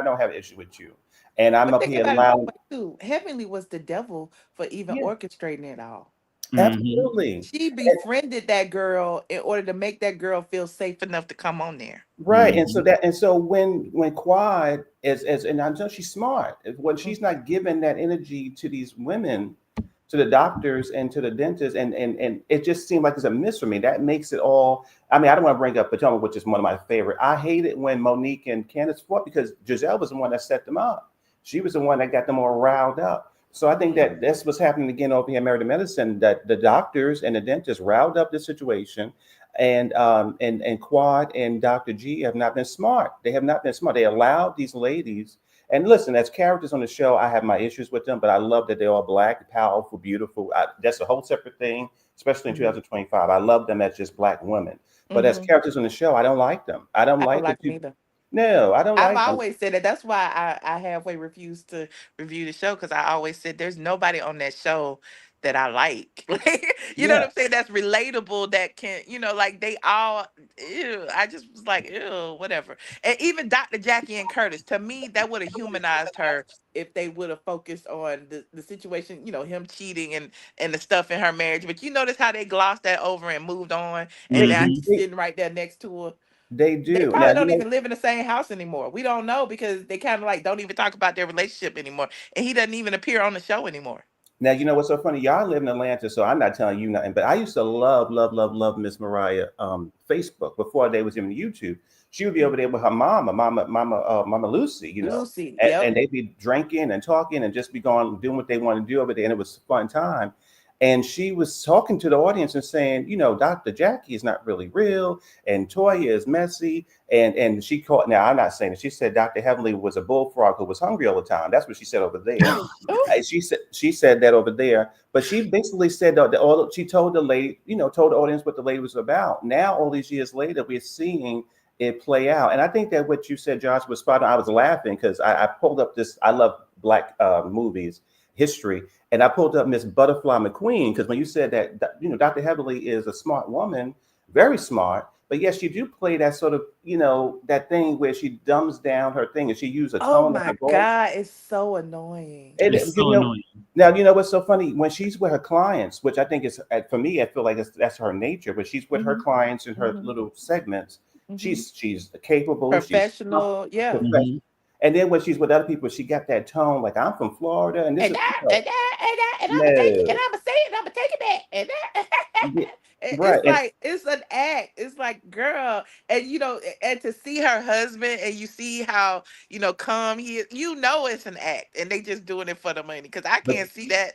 don't have an issue with you. And I'm But up think here about it this allowing. way too. Heavenly was the devil for even Yeah, orchestrating it all. Hmm. absolutely. She befriended that girl in order to make that girl feel safe enough to come on there. Right, and so Hmm. that and so when Quad as and I know she's smart, when Mm. she's not giving that energy to these women, to the doctors and to the dentists, and it just seemed like it's a miss for me. That makes it all. I mean, I don't want to bring up Potomac, which is one of my favorite. I hate it when Monique and Candace fought because Giselle was the one that set them up. She was the one that got them all riled up. So I think Mm. that that's what's happening again over here in American Medicine. That the doctors and the dentists riled up the situation, and Quad and Dr. G have not been smart. They have not been smart. They allowed these ladies. And listen, as characters on the show, I have my issues with them, but I love that they're all black, powerful, beautiful. That's a whole separate thing, especially in Mhm. 2025. I love them as just black women. But as Mhm. characters on the show, I don't like them. I don't I don't like the like them two. either. No, I don't I've like them. always said that. That's why I halfway refused to review the show, because I always said there's nobody on that show that I like. Like, you know what Yeah. I'm saying? That's relatable. That can, like they all. Ew. I just was like, ew, whatever. And even Dr. Jackie and Curtis, to me, that would have humanized her if they would have focused on the situation. Him cheating and the stuff in her marriage. But you notice how they glossed that over and moved on, and They now do. Hmm. he's sitting right there next to her. They They do. Now, probably don't even live in the same house anymore. We don't know, because they kind of like don't even talk about their relationship anymore. And he doesn't even appear on the show anymore. Now, you know what's so funny? Y'all live in Atlanta, so I'm not telling you nothing. But I used to love Miss Mariah Facebook before they was even YouTube. She would be over there with her Mama Lucy, Lucy, and yep. they'd be drinking and talking and just be going doing what they want to do over there, and it was a fun time. And she was talking to the audience and saying, Dr. Jackie is not really real, and Toya is messy. And she called. Now I'm not saying it. She said Dr. Heavenly was a bullfrog who was hungry all the time. That's what she said over there. She said that over there, but she basically said that she told the lady, told the audience what the lady was about. Now, all these years later, we're seeing it play out, and I think that what you said, Josh, was spot on. I was laughing because I pulled up this. I love Black movies history, and I pulled up Miss Butterfly McQueen because when you said that, Dr. Heavenly is a smart woman, very smart. But yes, you do play that sort of, that thing where she dumbs down her thing and she uses a Oh tone of my her voice. God, it's so annoying. And It's so annoying. now what's so funny when she's with her clients, which I think is for me, I feel like that's her nature. But she's with her Mhm, clients in her mhm, little segments. mhm. She's capable. She's Professional, yeah. professional. Mhm. And then when she's with other people, she got that tone like I'm from Florida, and this And is that, and that, and that, and I'm gonna take it, and no, I'm gonna say it, and I'm gonna take it back, and yeah, that. right. It's like it's an act. It's like, girl, and and to see her husband, and you see how calm he is. It's an act, and they just doing it for the money. Because I But can't see that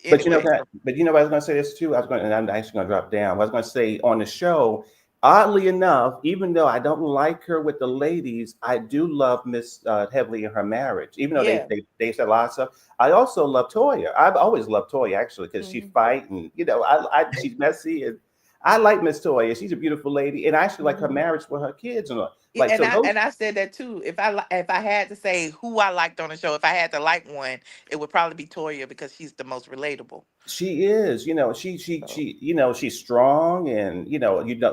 But you know anyway. that. But what I was going to say this too. And I'm actually going to drop down. I was going to say on the show. Oddly enough, even though I don't like her with the ladies, I do love Miss Heavily in her marriage. Even though Yeah. they said a lot of stuff, I also love Toya. I've always loved Toya actually because she Hmm. fight and she's messy and I like Miss Toya. She's a beautiful lady and I actually like her Hmm. marriage with her kids and all. Yeah, Like and so I those and I said that too. If I had to say who I liked on the show, if I had to like one, it would probably be Toya because she's the most relatable. She is, So. she's strong, and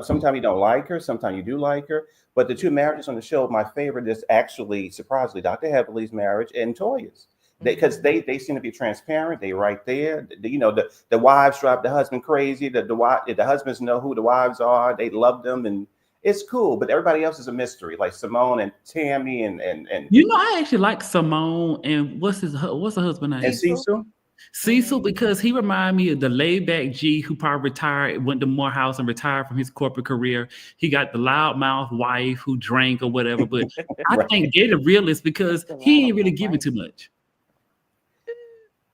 sometimes you don't like her, sometimes you do like her. But the two marriages on the show, my favorite is actually surprisingly Dr. Heavenly's marriage and Toya's. Because Hmm. they seem to be transparent. They right there. The wives drive the husband crazy. The husbands know who the wives are. They love them, and it's cool. But everybody else is a mystery, like Simone and Tammy I actually like Simone and what's her husband and name? Cecil. Cecil. Cecil, Hmm. because he remind me of the laid back G who probably retired, went to Morehouse and retired from his corporate career. He got the loudmouth wife who drank or whatever. But I Right. think they're the realest because The he ain't really loudmouth giving wife. too much.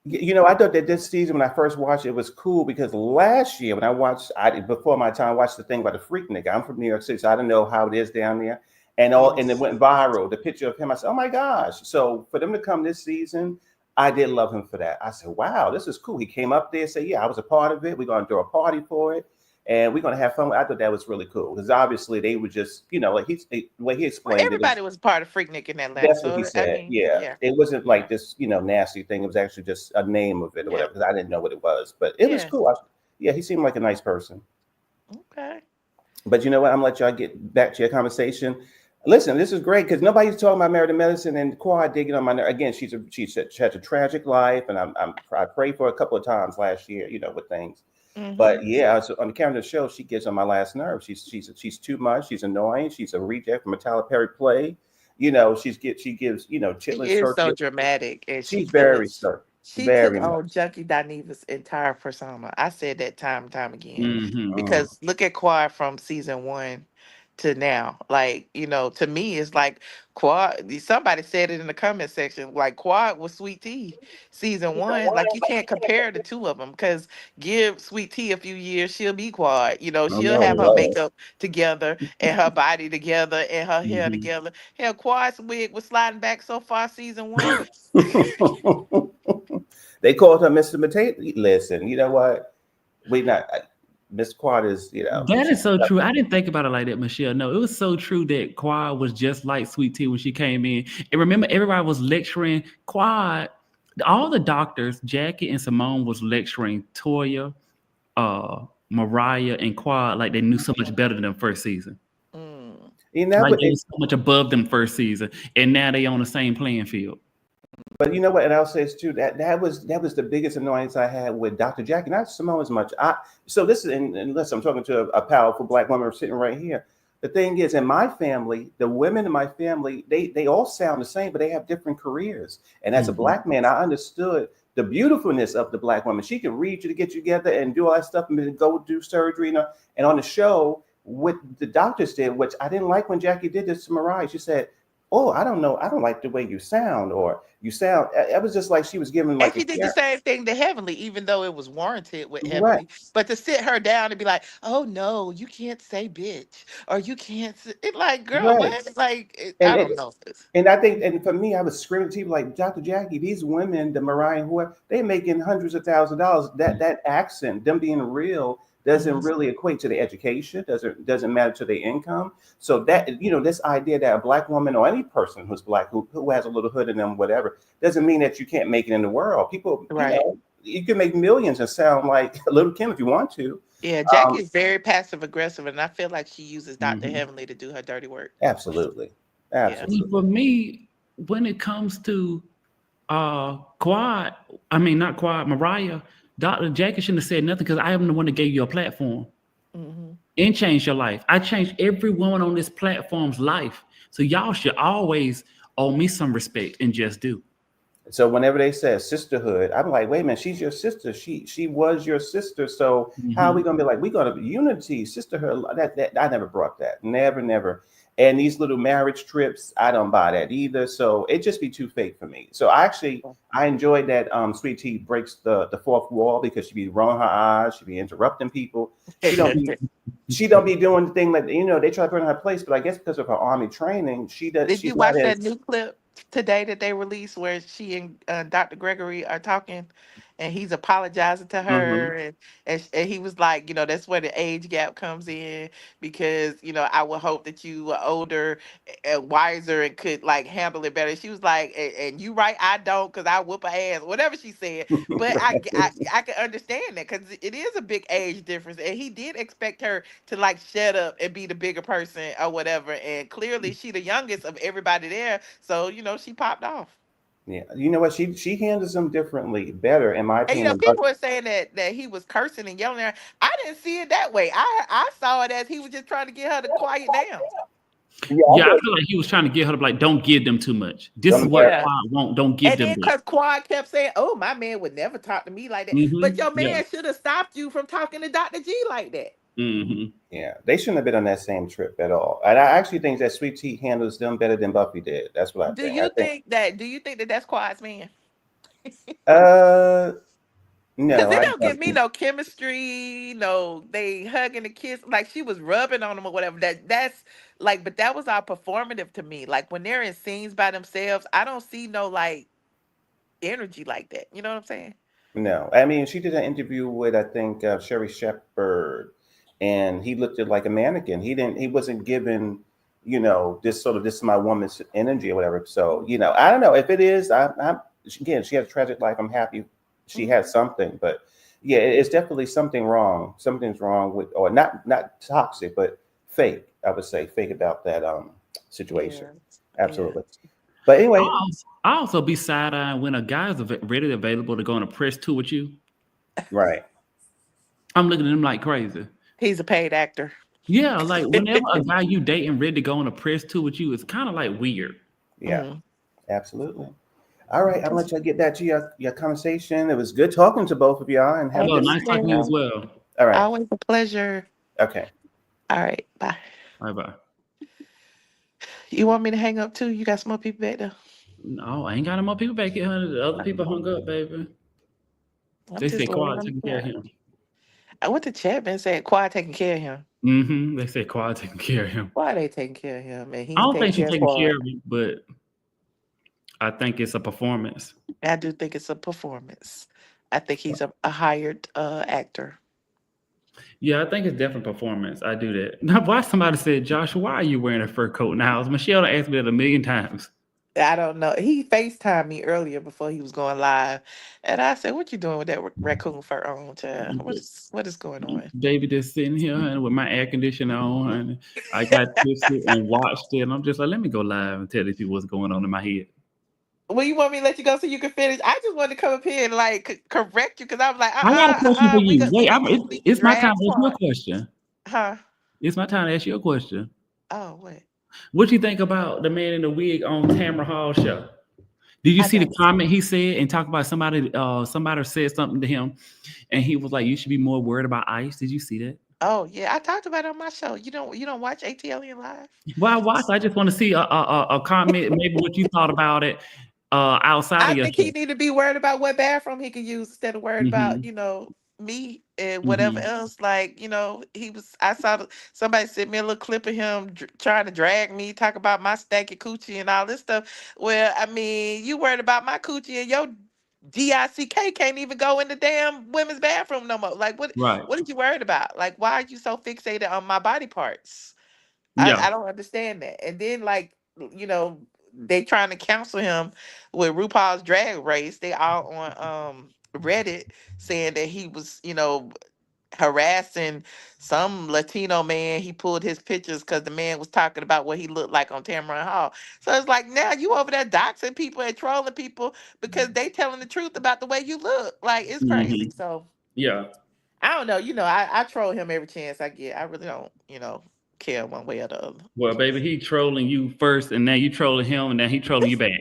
I thought that this season when I first watched it was cool because last year when before my time, I watched the thing about the freak nigga. I'm from New York City, so I don't know how it is down there, and it Yes. went viral. The picture of him, I said, "Oh my gosh!" So for them to come this season, I did love him for that. I said, "Wow, this is cool." He came up there, said, "Yeah, I was a part of it. We're gonna do a party for it, and we're gonna have fun." I thought that was really cool because obviously they were just, the way he Well, explained it. everybody was part of Freaknik in Atlanta, That's what he so I said. mean, Yeah. yeah, It wasn't yeah, like this, nasty thing. It was actually just a name of it or yeah, whatever, because I didn't know what it was. But it was yeah. cool. Yeah, he seemed like a nice person. Okay. But you know what? I'm gonna let y'all get back to your conversation. Listen, this is great because nobody's talking about Meredith Medicine and Quad digging on my nerve. Again, she has a tragic life, and I prayed for her a couple of times last year, with things. Hmm. But yeah, so on the camera of the show, she gets on my last nerve. She's too much. She's annoying. She's a reject from a Tyler Perry play. She gives She chitlin is so circuit. dramatic, and She's very sir, she took very much. on Junkie Dineva's entire persona. I said that time and time again Hmm. Mm. because look at Quad from season one to now. Like, to me, it's like Quad. Somebody said it in the comment section. Like Quad was Sweet Tea season one. Like you can't compare the two of them because give Sweet Tea a few years, she'll be Quad. Oh She'll no, have her no. makeup together and her body together and her hair Hmm. together. Hell, Quad's wig was sliding back so far season one. They called her Mr. Potato. Listen, you know what? We not Miss Quad is, That she's is so true. I didn't think about it like that, Michelle. No, it was so true that Quad was just like Sweet Tea when she came in. And remember, everybody was lecturing Quad. All the doctors, Jackie and Simone, was lecturing Toya, Mariah, and Quad like they knew so much better than them first season. Mm. that Like what they was so much above them first season, and now they on the same playing field. but you know what? And I'll say this too. That was the biggest annoyance I had with Dr. Jackie, not Simone as much. So this is unless I'm talking to a powerful black woman sitting right here. The thing is, in my family, the women in my family, they all sound the same, but they have different careers. And as a Mhm. black man, I understood the beautifulness of the black woman. She can read you to get you together and do all that stuff and then go do surgery. And on the show, what the doctors did, which I didn't like when Jackie did this to Mariah, she said, "Oh, I don't know. I don't like the way you sound, or you sound." It was just like she was giving And like a she did the same thing to Heavenly, even though it was warranted with right, Heavenly. But to sit her down and be like, "Oh no, you can't say bitch," or "You can't," it like, girl, right. what? Like, And I don't know. and I think, and for me, I was screaming to people like Dr. Jackie, these women, the Mariah, whoever, they're making hundreds of thousands of dollars. That accent, them being real, doesn't really equate to the education. Doesn't matter to their income. So that this idea that a black woman or any person who's black who has a little hood in them, whatever, doesn't mean that you can't make it in the world. People, Right. You can make millions and sound like Little Kim if you want to. Yeah, Jackie is very passive aggressive, and I feel like she uses Dr. Mhm. Heavenly to do her dirty work. Absolutely, Yeah. absolutely. For me, when it comes to Quad, I mean not Quad, Mariah, Dr. Jackie shouldn't have said nothing because I am the one that gave you a platform and changed your life. I changed every woman on this platform's life. So y'all should always owe me some respect and just do. So whenever they say sisterhood, I'm like, wait a minute, she's your sister. She was your sister. So how are we gonna be like, we gonna be unity, sisterhood? That I never brought that. Never. And these little marriage trips, I don't buy that either. So it just be too fake for me. So I enjoyed that Sweet Tea breaks the fourth wall because she be rolling her eyes, she be interrupting people. She don't be doing the thing like they try to put her in her place, but I guess because of her army training, she does. Did She's you watch not that as new clip today that they released where she and Dr. Gregory are talking, and he's apologizing to her, and he was like, that's where the age gap comes in because I would hope that you were older and wiser and could like handle it better. She was like, and you right, I don't, because I whoop her ass, whatever she said. But I can understand that because it is a big age difference, and he did expect her to like shut up and be the bigger person or whatever. And clearly, she the youngest of everybody there, so she popped off. Yeah, you know what? She handles them differently, better in my And opinion. But people were saying that he was cursing and yelling at her. I didn't see it that way. I saw it as he was just trying to get her to quiet down. Yeah, I feel like he was trying to get her to like, don't give them too much. This is what Yeah. Quad want. Don't give And them then that. because Quad kept saying, "Oh, my man would never talk to me like that," but your man should have stopped you from talking to Dr. G like that. Yeah, they shouldn't have been on that same trip at all. And I actually think that Sweet Tea handles them better than Buffy did. That's what I Do think. you think that that's Quad's man? No, Because it I don't give me no chemistry, no they hugging and kiss like she was rubbing on him or whatever. That's like, but that was all performative to me. Like when they're in scenes by themselves, I don't see no like energy like that. You know what I'm saying? no. I mean, she did an interview with I think Sherry Shepherd, and he looked at like a mannequin. He wasn't given this is my woman's energy or whatever. So I don't know if it is. Again, she has a tragic life. I'm happy she has something, but yeah, it's definitely something wrong. Something's wrong with, or not toxic, but fake. I would say fake about that situation. Yeah. Absolutely. But anyway, I also be side-eyeing when a guy's ready available to go on a press tour with you. right. I'm looking at him like crazy. He's a paid actor. Yeah, like whenever a guy you dating ready to go on a press tour with you, it's kind of like weird. Yeah, absolutely. All right, I'm gonna let y'all get back to your conversation. It was good talking to both of y'all, and have Well, nice talking to you as well. all right. Always a pleasure. Okay. All right, bye. Bye. You want me to hang up too? You got some more people back there? No, I ain't got no more people back here, honey. The other people hung up, baby. They said Quad taking care of him. I went to Chapman and said Quad taking care of him. They said Quad taking care of him. Why are they taking care of him? And I don't think she's taking care of him, but I think it's a performance. I do think it's a performance. I think he's a hired actor. Yeah, I think it's definitely performance. I do that. Now, why somebody said, Joshua, why are you wearing a fur coat in the house? Michelle asked me that 1,000,000 times. I don't know. He FaceTimed me earlier before he was going live. And I said, "What you doing with that raccoon fur on, child? What is going on?" Baby just sitting here and with my air conditioner on, and I got twisted and watched it. And I'm just like, let me go live and tell these people what's going on in my head. Well, you want me to let you go so you can finish? I just wanted to come up here and like correct you because I was like, I got a question for you. Wait, it's my time to ask you a question. Huh? It's my time to ask you a question. Oh, what? What you think about the man in the wig on Tamara Hall's show? Did you I see the don't. comment he said and talk about somebody? Somebody said something to him, and he was like, "You should be more worried about ICE." Did you see that? Oh yeah, I talked about it on my show. You don't watch ATLN live? Well, I watched. I just want to see a comment, maybe what you thought about it outside I of your think he show. need to be worried about what bathroom he could use instead of worried about, Hmm. me and whatever Hmm. else. Like, he was. I saw somebody sent me a little clip of him trying to drag me, talk about my stanky coochie and all this stuff. Well, I mean, you worried about my coochie and your DICK can't even go in the damn women's bathroom no more. Like, what? Right. What are you worried about? Like, why are you so fixated on my body parts? I Yeah. don't understand that. And then like, they trying to counsel him with RuPaul's Drag Race. They all on Reddit saying that he was, harassing some Latino man. He pulled his pictures because the man was talking about what he looked like on Tamron Hall. So it's like now you over there doxing people and trolling people because they telling the truth about the way you look. Like it's crazy. Hmm. So Yeah. I don't know. I troll him every chance I get. I really don't, care one way or the other. Well, baby, he trolling you first, and now you trolling him, and now he trolling you back.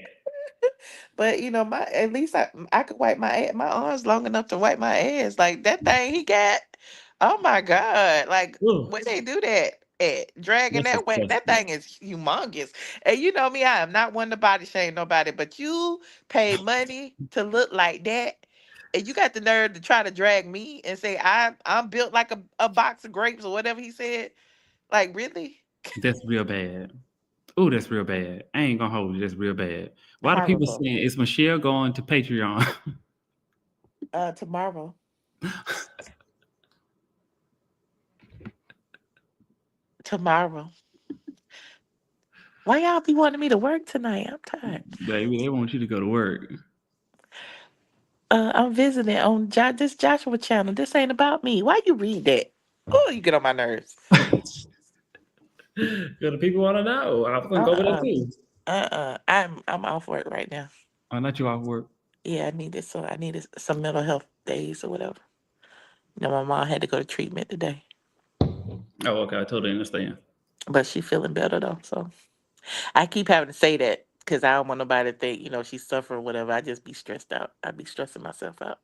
But my at least I could wipe my arms long enough to wipe my ass. Like that thing he got. Oh my God. Like Ooh, where they do that at? Dragging that's that way. That disgusting. thing is humongous. And you know me, I am not one to body shame nobody, but you pay money to look like that. And you got the nerve to try to drag me and say I'm built like a box of grapes or whatever he said. Like really? That's real bad. Oh, that's real bad. I ain't gonna hold you. That's real bad. Why do people Horrible. saying is Michelle going to Patreon? Tomorrow. Tomorrow. Why y'all be wanting me to work tonight? I'm tired. Baby, they want you to go to work. I'm visiting on this Joshua channel. This ain't about me. Why you read that? Oh, you get on my nerves. Because the people want to know. I was gonna go over there Uh-uh. too. I'm off work right now. Oh, not you off work. Yeah, I needed some mental health days or whatever. My mom had to go to treatment today. Oh, okay. I totally understand. But she feeling better though. So I keep having to say that because I don't want nobody to think, she's suffering whatever. I just be stressed out. I be stressing myself out.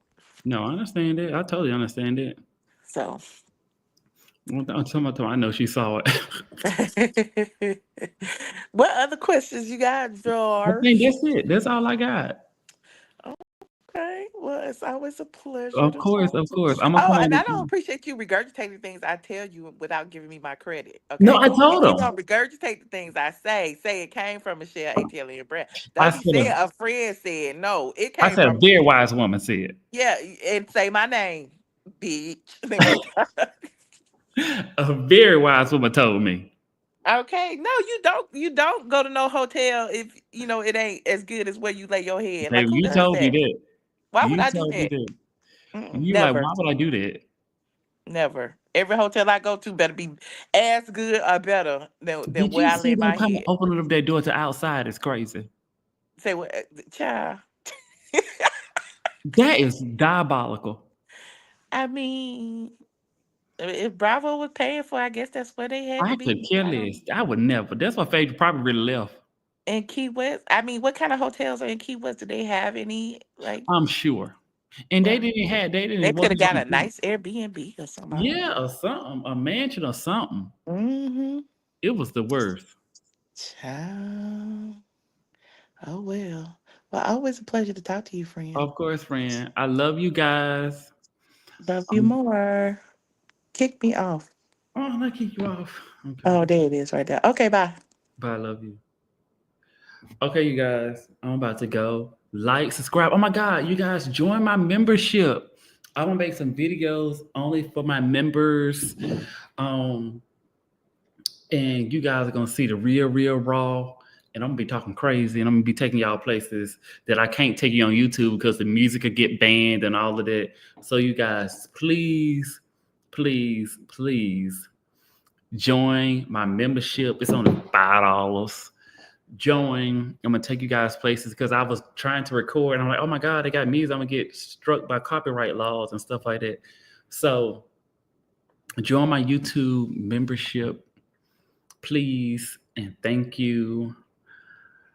No, I understand it. I totally understand it. So Well, I'm talking about. I know she saw it. what other questions you got, I think George? that's it. That's all I got. Okay. Well, it's always a pleasure Of to course, talk of to you. course. I'm gonna Oh, come and over I to don't you. appreciate you regurgitating things I tell you without giving me my credit. No, Okay. I If told you're him. gonna regurgitate the things I say it came from Michelle ATL and Brad. I Don't be said saying a friend said no. It I came said a from very wise woman said. yeah, and say my name, bitch. Let me stop. A very wise woman told me. Okay. No, you don't go to no hotel if it ain't as good as where you lay your head. Like Baby, who you does told me that? that. Why would You I do told me that? that. You like, Never. why would I do that? Never. Every hotel I go to better be as good or better than Did where you I lay see them my come head. opening up that door to outside? It's crazy. Say what, child? That is diabolical. I mean, if Bravo was paying for, I guess that's where they had to I could be. care I don't. less. I would never. That's why Phaedra probably really left. In Key West, I mean, what kind of hotels are in Key West? Do they have any like? I'm sure. And Well, they they didn't could have wasn't got gonna a nice Airbnb or something. I don't yeah, or something, a mansion or something. know. Mm-hmm. It was the worst. Child. Oh well. Well, always a pleasure to talk to you, friend. Of course, friend. I love you guys. Love you Um, more. Kick me off. oh, let kick you off. Okay. Oh, there it is right there. Okay, bye. But I love you. Okay, you guys. I'm about to go. Like, subscribe. Oh my God, you guys join my membership. I want to make some videos only for my members. Um, and you guys are gonna see the real raw. And I'm gonna be talking crazy, and I'm gonna be taking y'all places that I can't take you on YouTube because the music could get banned and all of that. So you guys, please, please join my membership. It's only $5. Join. I'm gonna take you guys places because I was trying to record, and I'm like, oh my God, they got music. I'm gonna get struck by copyright laws and stuff like that. So join my YouTube membership, please, and thank you.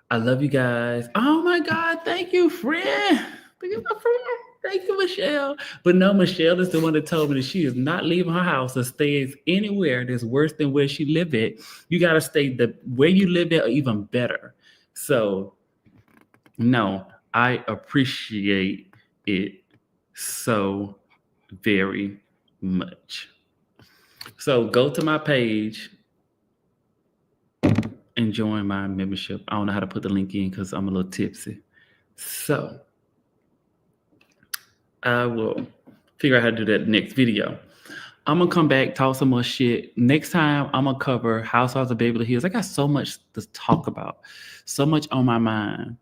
I love you guys. Oh my God. Thank you, friend. Thank you, my friend. Thank you, Michelle. But no, Michelle is the one that told me that she is not leaving her house or stays anywhere that's worse than where she live at. You got to stay the where you live at or even better. So, no, I appreciate it so very much. So go to my page and join my membership. I don't know how to put the link in because I'm a little tipsy. So I will figure out how to do that next video. I'm gonna come back, talk some more shit. Next time, I'm gonna cover Housewives of Beverly Hills. I got so much to talk about, so much on my mind.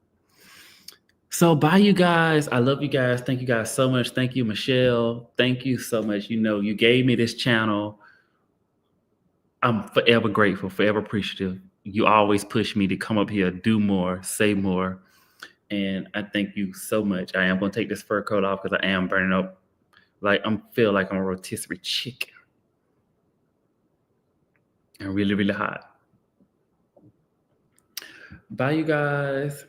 So bye, you guys. I love you guys. Thank you guys so much. Thank you, Michelle. Thank you so much. You know, you gave me this channel. I'm forever grateful, forever appreciative. You always push me to come up here, do more, say more. And I thank you so much. I am going to take this fur coat off because I am burning up. Like I feel like I'm a rotisserie chicken. And really, really hot. Bye, you guys.